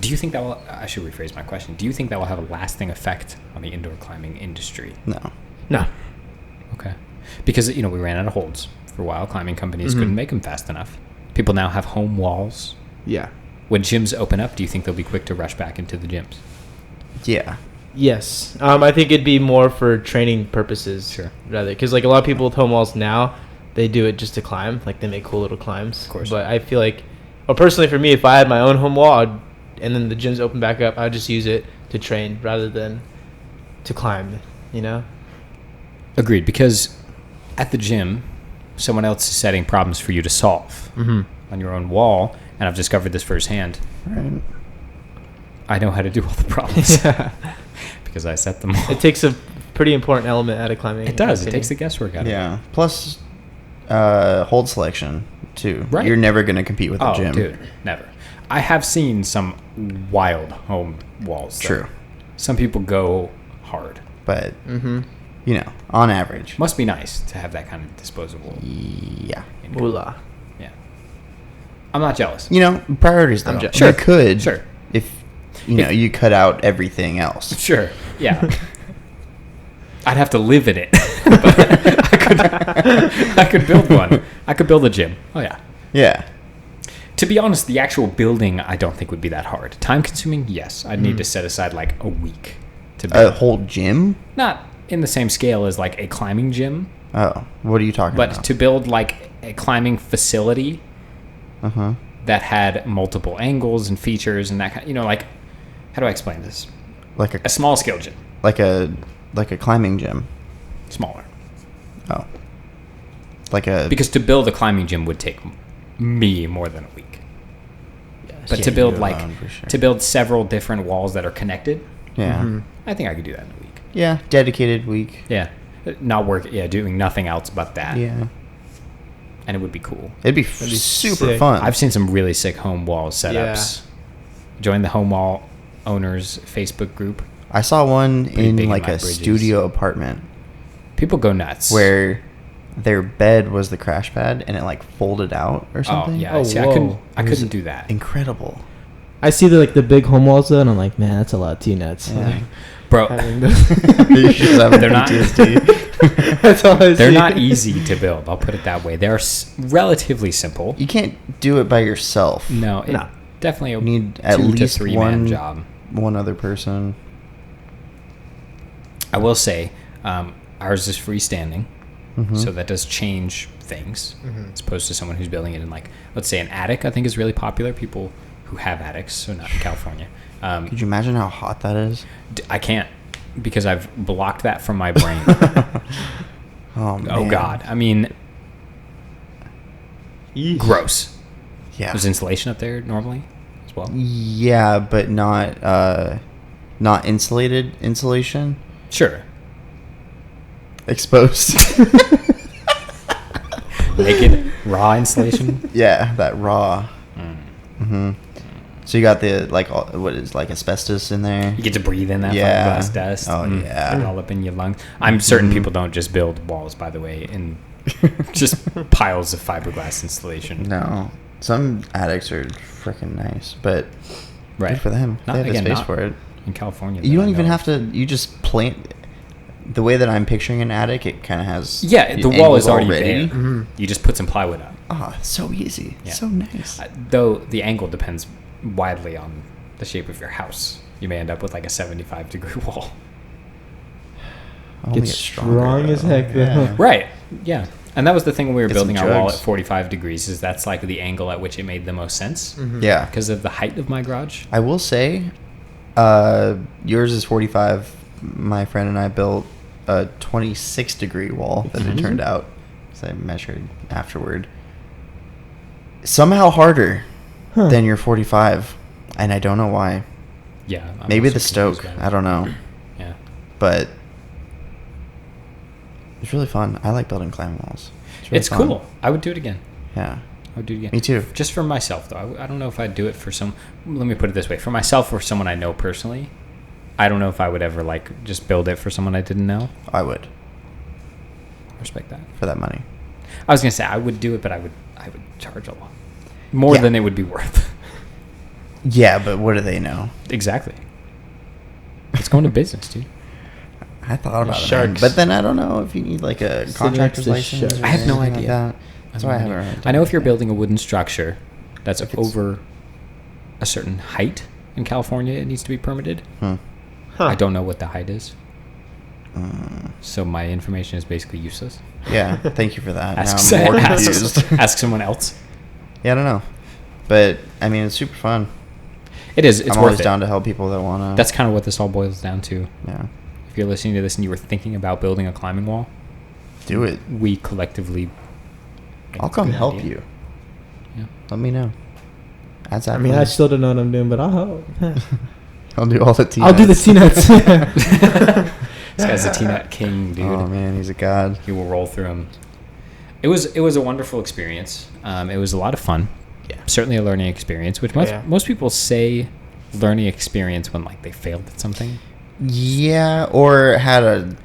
Do you think that will? I should rephrase my question. Do you think that will have a lasting effect on the indoor climbing industry? No. No. Okay, because we ran out of holds for a while. Climbing companies couldn't make them fast enough. People now have home walls. Yeah. When gyms open up, do you think they'll be quick to rush back into the gyms? Yeah. Yes. I think it'd be more for training purposes. Sure. Rather, because like a lot of people with home walls now, they do it just to climb. Like they make cool little climbs. Of course. But I feel like, well, personally for me, if I had my own home wall, and then the gyms open back up, I'd just use it to train rather than to climb. You know. Agreed. Because at the gym, someone else is setting problems for you to solve on your own wall, and I've discovered this firsthand. Right. I know how to do all the problems because I set them all. It takes a pretty important element out of climbing. It does. It takes the guesswork out of it. Yeah. Plus, hold selection too. Right. You're never gonna compete with the Oh, gym. dude, never. I have seen some wild home walls. though. True. Some people go hard. But Mm-hmm. on average. Must be nice to have that kind of disposable Yeah. income. Moolah. Yeah. I'm not jealous. Priorities though. I'm Sure. You could. Sure. If you cut out everything else. Sure. Yeah. I'd have to live in it. But I could build one. I could build a gym. Oh, yeah. Yeah. To be honest, the actual building I don't think would be that hard. Time consuming, yes. I'd need to set aside like a week to A build. whole gym? Not in the same scale as like a climbing gym, Oh, what are you talking but about? to build like a climbing facility Uh-huh. that had multiple angles and features and that kind. Like, how do I explain this? Like A a small scale gym, like a climbing gym. smaller. Oh. Like a Because to build a climbing gym would take me more than a week. Yes. But Yeah, to build you like alone for sure. to build several different walls that are connected, yeah. I think I could do that in a week. Yeah, dedicated week. Yeah, not work. Yeah, doing nothing else but that. Yeah. And it would be cool. It'd be, That'd be super sick. fun. I've seen some really sick home wall setups. Join the home wall owners Facebook group. I saw one Pretty big in in like my a bridges. studio apartment People go nuts. where their bed was the crash pad and it like folded out or Oh something. yeah, Oh, see, I whoa. couldn't. I It was couldn't do that, Incredible. I see the big home walls though, and I'm like, man, that's a lot of T-nuts. Yeah. bro. Having those- You should have They're not- PTSD. that's all I They're see. not easy to build. I'll put it that way. They're relatively simple. You can't do it by yourself. No, No. definitely a You need at 2 least to 3 man one job. one other person. I will say, ours is freestanding, Mhm. so that does change things as opposed to someone who's building it in like, let's say, an attic. I think is really popular. People who have attics, so not in California. Could you imagine how hot that is? I can't because I've blocked that from my brain. Oh, man. Oh God, I mean, gross. Yeah. There's insulation up there normally as well. Yeah, but not insulated insulation. Sure, Exposed. naked raw insulation. Yeah, that raw. Mm. Hmm. So you got the what is like asbestos in there? You get to breathe in that Yeah. fiberglass dust. Oh, yeah. Get it all up in your lungs. I'm certain Mhm. people don't just build walls, by the way, in just piles of fiberglass insulation. No, Some attics are freaking nice, but good for them. Not, they have again, the space not for it. in California. You that don't I even know have of. to. You just plant. The way that I'm picturing an attic, it kind of has. Yeah, the wall angles is already there. You just put some plywood up. Oh, so easy. Yeah. So nice. Though the angle depends widely on the shape of your house. You may end up with like a 75-degree wall. Only Gets get stronger, strong as though. heck, though. Yeah. Right. Yeah. And that was the thing when we were Get some building our wall jugs. at 45 degrees is that's like the angle at which it made the most sense Yeah. because of the height of my garage. I will say, yours is 45. My friend and I built a 26-degree wall that it turned out. So I measured afterward. Somehow harder Huh. than your 45, and I don't know why. Yeah. I'm Maybe also the stoke. confused by I don't know, that. Yeah. but it's really fun. I like building climbing walls. Really It's fun. cool. I would do it again. Yeah. I would do it again. Me too. Just for myself, though. I don't know if I'd do it for some. Let me put it this way: for myself or someone I know personally, I don't know if I would ever like just build it for someone I didn't know. I would Respect that. for that money. I was gonna say I would do it, but I would charge a lot more Yeah. than it would be worth. Yeah, but what do they know? Exactly. It's going to business, dude. I thought about it, Sharks. man. But then I don't know if you need like a Sit contractor's next to license. sharks. Or I have no anything idea. Like that. That's why I haven't. Really I know if you're done building a wooden structure that's If it's- over a certain height in California, it needs to be permitted. it. Huh. I don't know what the height is, Hmm. so my information is basically useless. Yeah, thank you for that. Ask, Now I'm more ask, confused. ask someone else. Yeah, I don't know, but I mean, it's super fun. It is. It's I'm worth always it. down to help people that wanna. That's kind of what this all boils down to. yeah. If you're listening to this and you were thinking about building a climbing wall, Do it. we collectively. think I'll it's a come good help idea. you. Yeah. Let me know. That's I mean, I still don't know what I'm doing, but I'll help. I'll do all the tea. I'll do the T-nuts. This guy's a T-Nut king, dude. Oh man, he's a god. He will roll through them. It was a wonderful experience. It was a lot of fun. Yeah. Certainly a learning experience, which Yeah. most people say learning experience when like they failed at something. Yeah, or had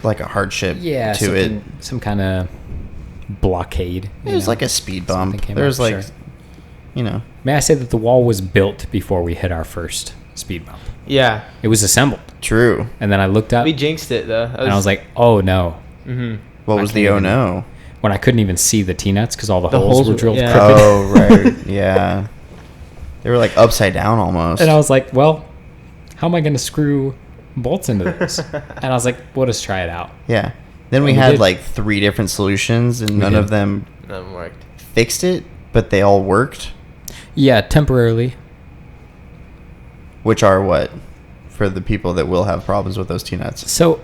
like a hardship Yeah, to it. some kind of blockade. It was like a speed Something bump. came There's up, like, sure. you know, May I say that the wall was built before we hit our first speed bump. Yeah. It was assembled, true. and then I looked up We jinxed it though. and I was like, "Oh no!" mm-hmm. What I was can't the oh even- no? When I couldn't even see the T-nuts because all the, The holes holes were were- drilled yeah. crooked. Oh right, yeah. They were like upside down almost. And I was like, well, how am I going to screw bolts into this? And I was like, we'll just try it out. Yeah. Then we And we had did. like 3 different solutions, and none did. of them That worked. fixed it, but they all worked. Yeah, temporarily. Which are what? For the people that will have problems with those T-nuts. So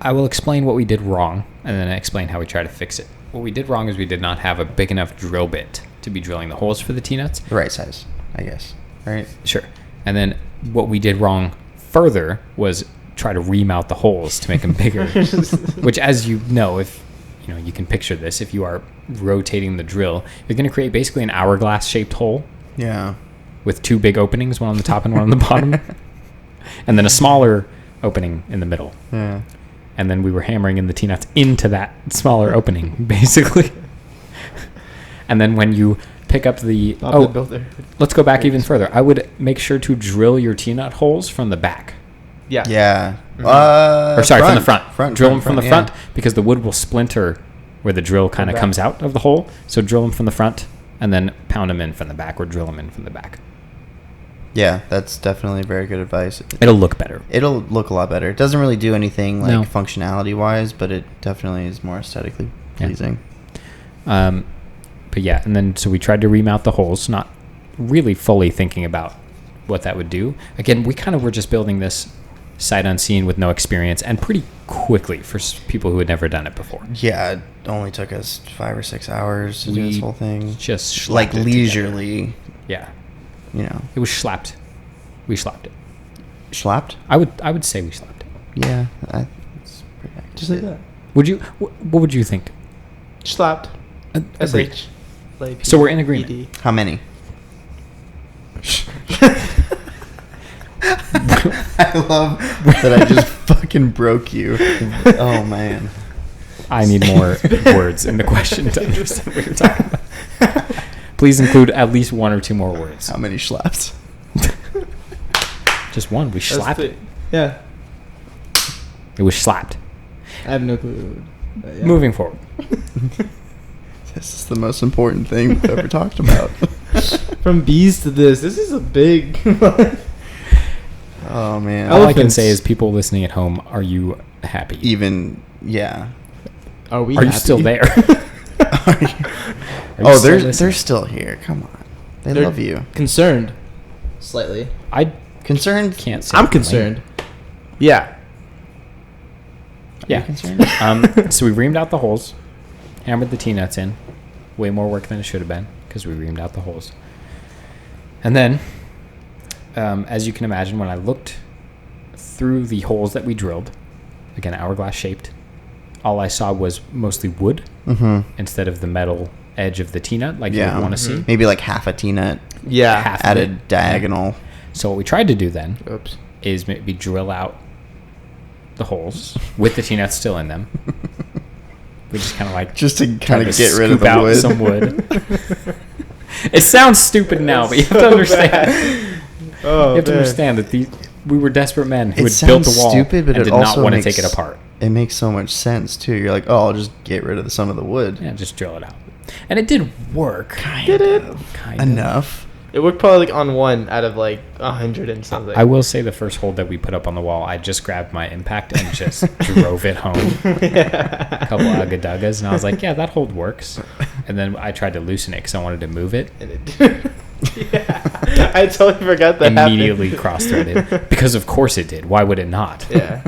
I will explain what we did wrong and then explain how we try to fix it. What we did wrong is we did not have a big enough drill bit to be drilling the holes for the T-nuts. The right size, I guess. Right? Sure. And then what we did wrong further was try to remount the holes to make them bigger. Which, as you know, if you know, you can picture this. If you are rotating the drill, you're going to create basically an hourglass-shaped hole Yeah. with 2 big openings, one on the top and one on the bottom, and then a smaller opening in the middle. Yeah. And then we were hammering in the T-nuts into that smaller opening, basically. And then when you pick up the... Bob the Builder. Let's go back even further. I would make sure to drill your T-nut holes from the back. Yeah. Yeah. Or sorry, from the front. Drill them from the yeah. front because the wood will splinter where the drill kind of back. comes out of the hole. So drill them from the front and then pound them in from the back or drill them in from the back. Yeah, that's definitely very good advice. It'll look better. It'll look a lot better. It doesn't really do anything like No. functionality wise, but it definitely is more aesthetically Yeah. pleasing. But yeah, and then so we tried to remount the holes, not really fully thinking about what that would do. Again, we kind of were just building this sight unseen with no experience and pretty quickly for people who had never done it before. Yeah, it only took us 5 or 6 hours to do this We whole thing. Just slapped Like it together. leisurely, Yeah, you know. it was slapped. We slapped it. Slapped? I would say we slapped it. Yeah, it's pretty accurate. Just like that. Would you? What would you think? Slapped. Agreed. SH. Like So we're in agreement. ED. How many? I love that I just fucking broke you. Oh man. I need more words in the question to understand what you're talking about. Please include at least one or two more words. How many slaps? Just one. We slapped it. Yeah. It was slapped. I have no clue. Yeah. Moving forward. This is the most important thing we've ever talked about. From bees to this is a big. Oh man. All I can Elephants. say is, people listening at home, are you happy? Even yeah. Are we? Are you happy? still there? Are you Oh, still they're listening? still here. Come on. They They're- love you. Concerned. Slightly. I Concerned? can't say. I'm that, concerned. Yeah. Are Yeah. you concerned? So we reamed out the holes, hammered the T-nuts in. Way more work than it should have been because we reamed out the holes. And then, as you can imagine, when I looked through the holes that we drilled, again, hourglass shaped, all I saw was mostly wood Mm-hmm. instead of the metal edge of the T-nut like you Yeah. would want to see. Maybe like half a T-nut Yeah. Half of added it. diagonal. So what we tried to do then Oops. is maybe drill out the holes with the T-nuts still in them. We just kind of like Just to tried kind of to get rid of scoop the out wood. some wood. It sounds stupid now, but you have to understand. Oh, You have to understand that we were desperate men who It had built sounds the wall stupid, but and it did not also want to makes- take it apart. It makes so much sense too. You're like, oh, I'll just get rid of some of the wood. Yeah, just drill it out. And it did work. Did it? Kind of. Enough. It worked probably like on one out of like 100 and something. I will say the first hole that we put up on the wall, I just grabbed my impact and just drove it home. A couple Agaduggas, and I was like, yeah, that hold works. And then I tried to loosen it because I wanted to move it. And it yeah. I totally forgot that Immediately happened. cross-threaded. Because of course it did. Why would it not? Yeah.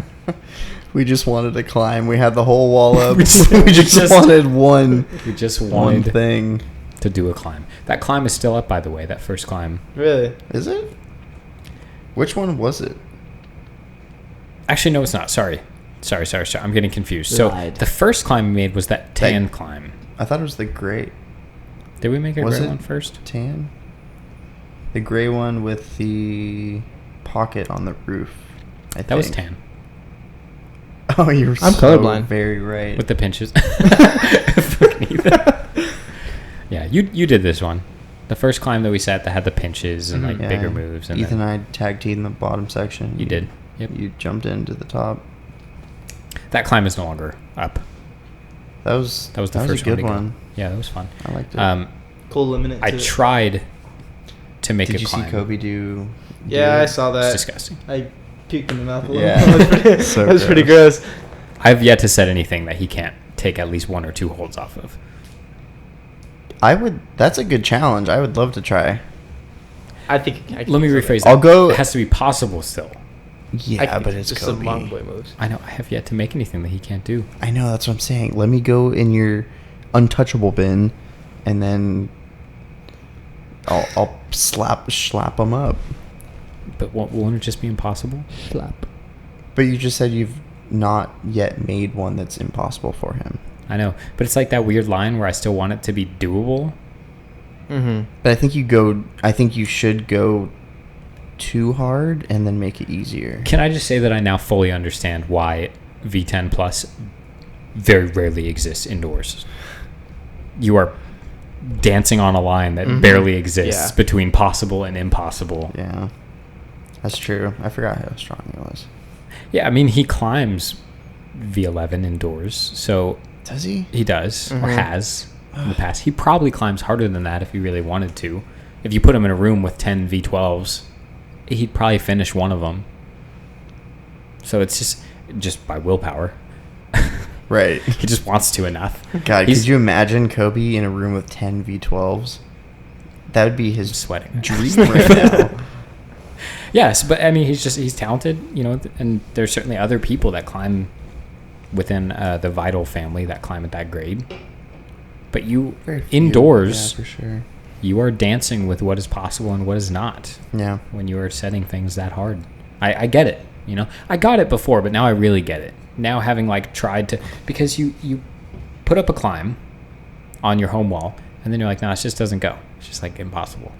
We just wanted to climb. We had the whole wall up. We we just- just wanted one We just one wanted thing. to do a climb. That climb is still up, by the way, that first climb. Really? Is it? Which one was it? Actually, no, it's not. Sorry. I'm getting confused. So Lied. the first climb we made was that tan climb. I thought it was the gray Did we make a Was gray it? one first? tan. The gray one with the pocket on the roof. I That was think. tan. Oh, you're I'm so colorblind. very right. With the pinches. Fucking Ethan. Yeah, you did this one. The first climb that we set that had the pinches and like Yeah. bigger moves. And Ethan then and I tag teamed the bottom section. you did. Yep. You jumped into the top. That climb is no longer up. That was That was the a first good one. to go. one. Yeah, that was fun. I liked it. Cool eliminate. I tried to make Did a you climb. see Kobe do? Yeah, I it? saw It's that. disgusting. I puked in the mouth a little. Yeah. That was pretty, So that was pretty gross. I've yet to set anything that he can't take at least one or two holds off of. I would. That's a good challenge. I would love to try. I think. I can Let me do rephrase that. that. I'll go- It has to be possible still. Yeah, I can but do it's just Kobe. some long boy moves. I know. I have yet to make anything that he can't do. I know. That's what I'm saying. Let me go in your untouchable bin, and then I'll slap them up. But won't it just be impossible? Slap. But you just said you've not yet made one that's impossible for him. I know. But it's like that weird line where I still want it to be doable. Mm-hmm. But I think you should go too hard and then make it easier. Can I just say that I now fully understand why V10 Plus very rarely exists indoors? You are dancing on a line that Mhm. barely exists Yeah. between possible and impossible. Yeah, that's true. I forgot how strong he was. Yeah, I mean, he climbs V11 indoors, so Does he? he does, or Mhm. has in the past. He probably climbs harder than that if he really wanted to. If you put him in a room with 10 V12s, he'd probably finish one of them. So it's just by willpower. Right. He just wants to enough. God, He's could you imagine Kobe in a room with 10 V12s? That would be his sweating. dream right now. Yes, but I mean, he's talented, you know, and there's certainly other people that climb within the Vital family that climb at that grade. But you, Very few. indoors, Yeah, for sure. you are dancing with what is possible and what is not Yeah. when you are setting things that hard. I get it, you know. I got it before, but now I really get it. Now having like tried to, because you put up a climb on your home wall, and then you're like, no, it just doesn't go. It's just like impossible.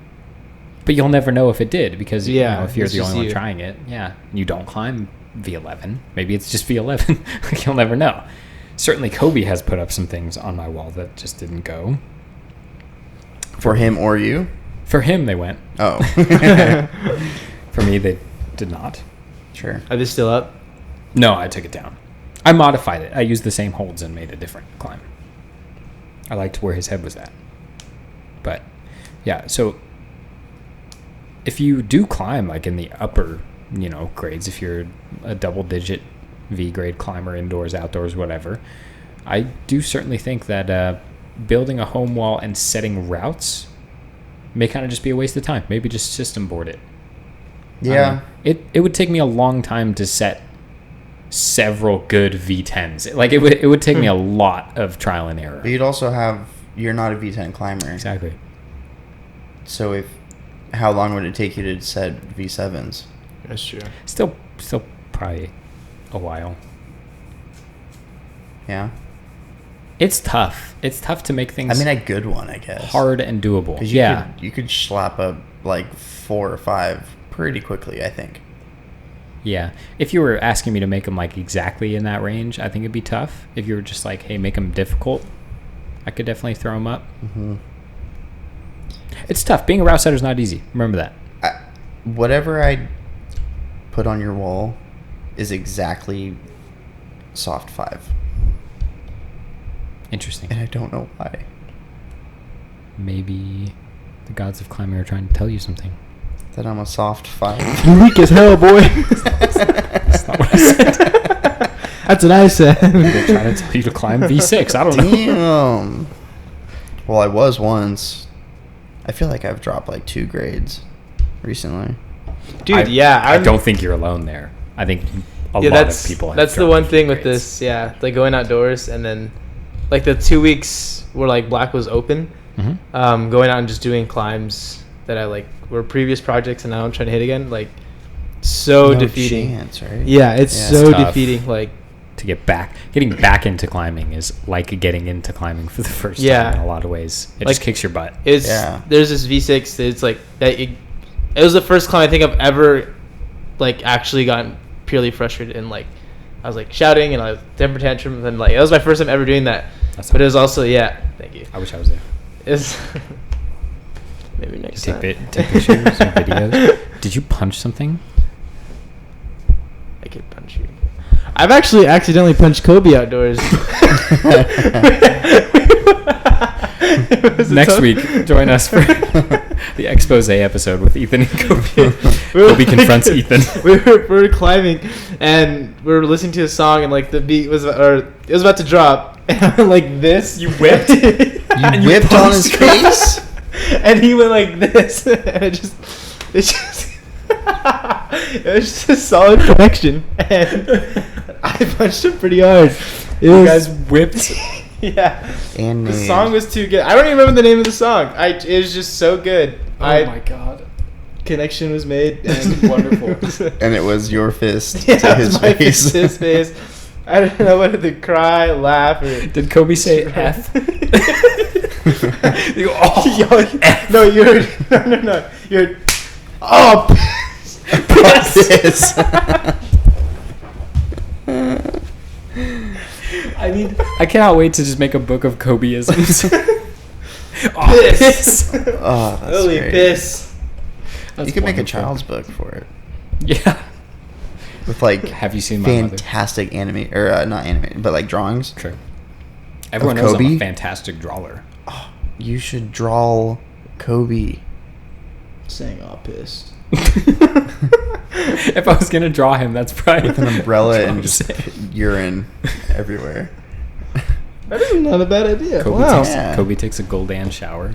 But you'll never know if it did because you Yeah, know, if you're it's the just only one you. trying it, yeah, you don't climb V11. Maybe it's just V11. Like, you'll never know. Certainly, Kobe has put up some things on my wall that just didn't go. For him or you? For him, they went. Oh. For me, they did not. Sure. Are they still up? No, I took it down. I modified it. I used the same holds and made a different climb. I liked where his head was at. But, yeah, so if you do climb, like in the upper, grades, if you're a double-digit V-grade climber, indoors, outdoors, whatever, I do certainly think that building a home wall and setting routes may kind of just be a waste of time. Maybe just system board it. Yeah. It would take me a long time to set several good V10s. Like, it would take me a lot of trial and error. But you'd also have... You're not a V10 climber. Exactly. So how long would it take you to set V7s? That's true. Still probably a while. Yeah. It's tough. It's tough to make things I mean, a good one, I guess. hard and doable. Because you could slap up like 4 or 5 pretty quickly, I think. Yeah. If you were asking me to make them like exactly in that range, I think it'd be tough. If you were just like, hey, make them difficult, I could definitely throw them up. Mm-hmm. It's tough. Being a route setter is not easy. Remember that. Whatever I put on your wall is exactly soft 5. Interesting. And I don't know why. Maybe the gods of climbing are trying to tell you something. That I'm a soft 5. You're weak as hell, boy. That's not what I said. That's what I said. They're trying to tell you to climb V6. I don't know. Damn. Well, I was once. I feel like I've dropped like 2 grades recently. Dude, I don't think you're alone there. I think a lot of people have that's the dropped one a few thing with grades. this, yeah. Like going outdoors and then like the 2 weeks where like Black was open, Mhm. going out and just doing climbs that I like were previous projects and now I'm trying to hit again, like so No defeating. chance, right? Yeah, it's Yeah, so it's tough. defeating. Like To getting back into climbing is like getting into climbing for the first Yeah. time in a lot of ways. It Like, just kicks your butt. it's there's this V6 that it's like that it was the first climb I think I've ever like actually gotten purely frustrated and like I was like shouting and I was temper tantrum and like it was my first time ever doing that. That's But it was also thank you. I wish I was there. It's maybe next time. Take pictures and videos. Did you punch something? I could punch you. I've actually accidentally punched Kobe outdoors. Next week, join us for the expose episode with Ethan and Kobe. Kobe confronts Ethan. we were climbing and we were listening to a song and like the beat was it was about to drop and I went like this. You whipped? You whipped on his face? And he went like this. And it was just a solid connection and I punched him pretty hard. You guys whipped. Yeah. And The song was too good. I don't even remember the name of the song. It was just so good. Oh my god. Connection was made. This is wonderful. And it was your fist Yeah, to his my face. fist to his face. I don't know whether to cry, laugh, or... Did Kobe say F? You go, oh, Yo, no, you're... No. You're... Oh, Piss. I cannot wait to just make a book of Kobeisms. piss. Oh, that's Holy great. piss. You could make a child's book for it. Yeah. With like Have you seen my mother? fantastic anime or not anime, but like drawings. True. Everyone knows I'm Kobe? a fantastic drawer. You should draw Kobe. Saying all pissed. If I was gonna draw him, that's probably With an umbrella that's what and I'm just saying. urine everywhere. That is not a bad idea. Kobe, Wow. Yeah. Kobe takes a Goldan shower.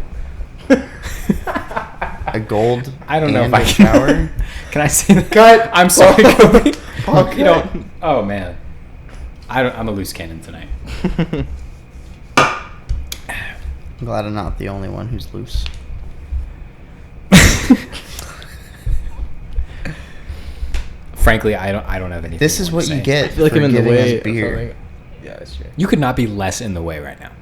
A gold. I don't know if and I a can. shower. Can I say that? Cut. I'm sorry, Kobe. Okay. You know. Oh man. I'm a loose cannon tonight. I'm glad I'm not the only one who's loose. Frankly, I don't have anything. This is more what to you say. get I feel like for I'm in the giving way us of beer. something. Yeah, that's true. You could not be less in the way right now.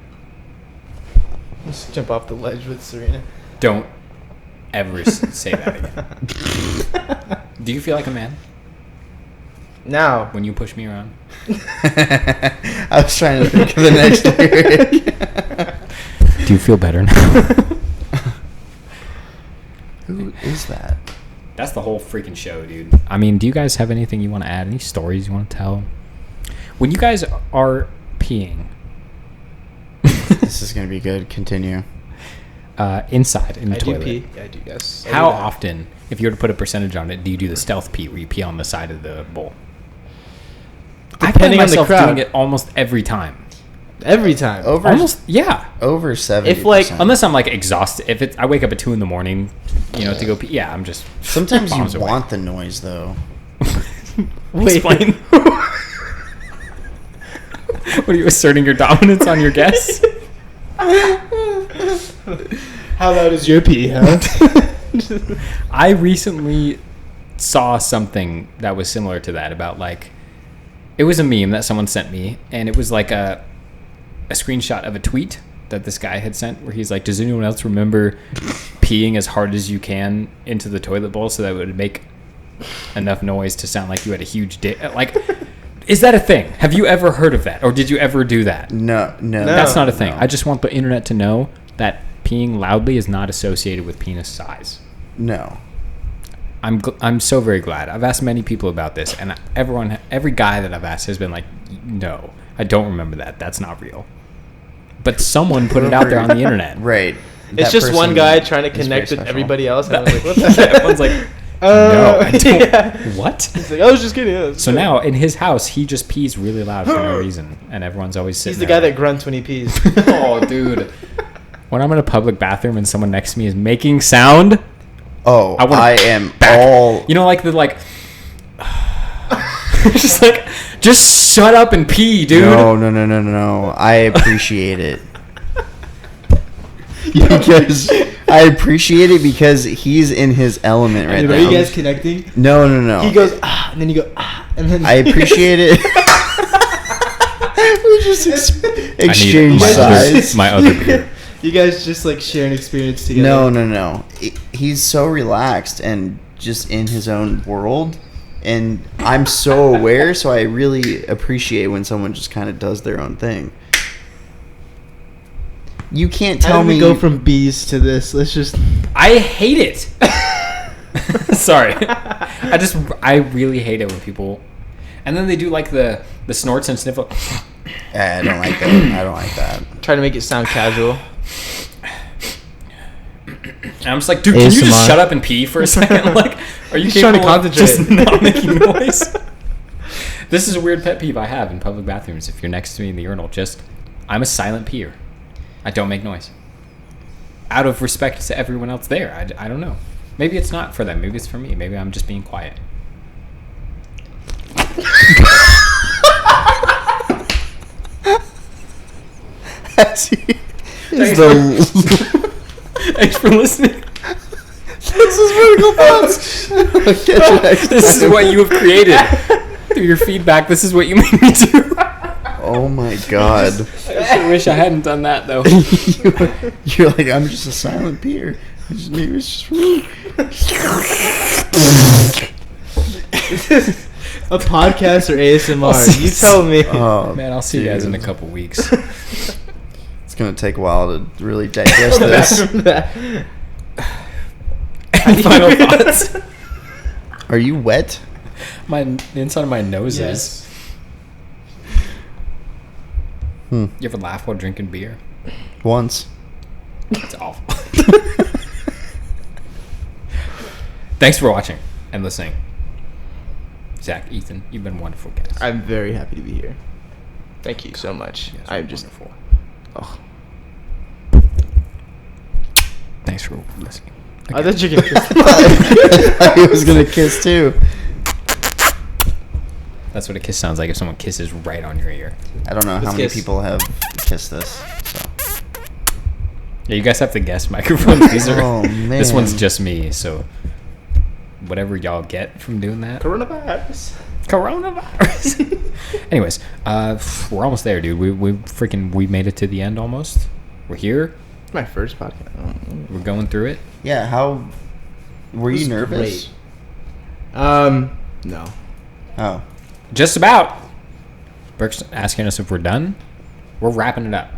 Let's jump off the ledge with Serena. Don't ever say that again. Do you feel like a man Now. when you push me around? I was trying to think of the next lyric. Do you feel better now? Who is that? That's the whole freaking show, dude. I mean, do you guys have anything you want to add? Any stories you want to tell? When you guys are peeing, This is gonna be good. Continue. inside in the I toilet, do pee. Yeah, I do. Yes. I how do that. often, if you were to put a percentage on it, do you do the stealth pee where you pee on the side of the bowl? I find Depending on the myself crowd. doing it almost every time. Every time. Over Almost, yeah. over 70%. If, like, Unless I'm like exhausted. If it's I wake up at 2 a.m, to go pee. Yeah, I'm just. sometimes bombs you away. want the noise though. Wait. Explain. What are you asserting your dominance on your guests? How loud is your pee, huh? I recently saw something that was similar to that about like it was a meme that someone sent me, and it was like a screenshot of a tweet that this guy had sent where he's like, does anyone else remember peeing as hard as you can into the toilet bowl so that it would make enough noise to sound like you had a huge dick? Like, is that a thing? Have you ever heard of that, or did you ever do that? No. That's not a thing. No. I just want the internet to know that peeing loudly is not associated with penis size. No. I'm so very glad. I've asked many people about this, and every guy that I've asked has been like, no, I don't remember that. That's not real. But someone put it out there on the internet. Right. It's That just one person guy trying to is very connect with special. everybody else. And I was like, what the heck? Everyone's like, no, I don't. Yeah. What? He's like, I was just kidding. So now in his house, he just pees really loud for no reason, and everyone's always sitting He's the there guy like, that grunts when he pees. oh, dude. When I'm in a public bathroom and someone next to me is making sound, Oh, I wanna I am back. all. You know, like the like, just like, just shut up and pee, dude. No. I appreciate it. Because I appreciate it because he's in his element right Dude, now. are you guys connecting? No. He goes, ah, and then you go, ah, and then I appreciate it. We just exchange sides. my other beer. you guys just like share an experience together. No. He's so relaxed and just in his own world. And I'm so aware, so I really appreciate when someone just kind of does their own thing. You can't How tell did me. we go from bees to this? Let's just. I hate it. Sorry. I really hate it when people, and then they do like the snorts and sniffle. I don't like that. I don't like that. Trying to make it sound casual. And I'm just like, dude, can you just ASMR. shut up and pee for a second? Like, are you He's trying to capable of concentrate. just not making noise? This is a weird pet peeve I have in public bathrooms. If you're next to me in the urinal, I'm a silent peer. I don't make noise. Out of respect to everyone else there. I don't know. Maybe it's not for them. Maybe it's for me. Maybe I'm just being quiet. Thanks for listening. This is Vertical Thoughts. Catch you next This is time. what you have created. Through your feedback, this is what you made me do. Oh my god. I wish I hadn't done that, though. You're like, I'm just a silent peer. Maybe it's just for me. A podcast or ASMR? You tell me. Oh, Man, I'll see you guys in a dude. couple weeks. It's gonna take a while to really digest this. Any final thoughts? Are you wet? The inside of my nose Yes. is. You ever laugh while drinking beer? Once. It's awful. Thanks for watching and listening. Zach, Ethan, you've been wonderful guys. I'm very happy to be here. Thank you so much. You guys I'm were just. wonderful. Oh. Thanks for listening. I thought you could. I was gonna kiss too. That's what a kiss sounds like if someone kisses right on your ear. I don't know how Let's many kiss. people have kissed this. So. Yeah, you guys have to guess microphones. These are. Oh, This one's man. just me, so whatever y'all get from doing that. Coronavirus. Coronavirus. Anyways, we're almost there, dude. We made it to the end almost. We're here. It's my first podcast. We're going through it. Yeah. How? Were you was nervous? No. Oh. Just about. Burke's asking us if we're done. We're wrapping it up.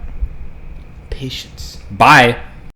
Patience. Bye.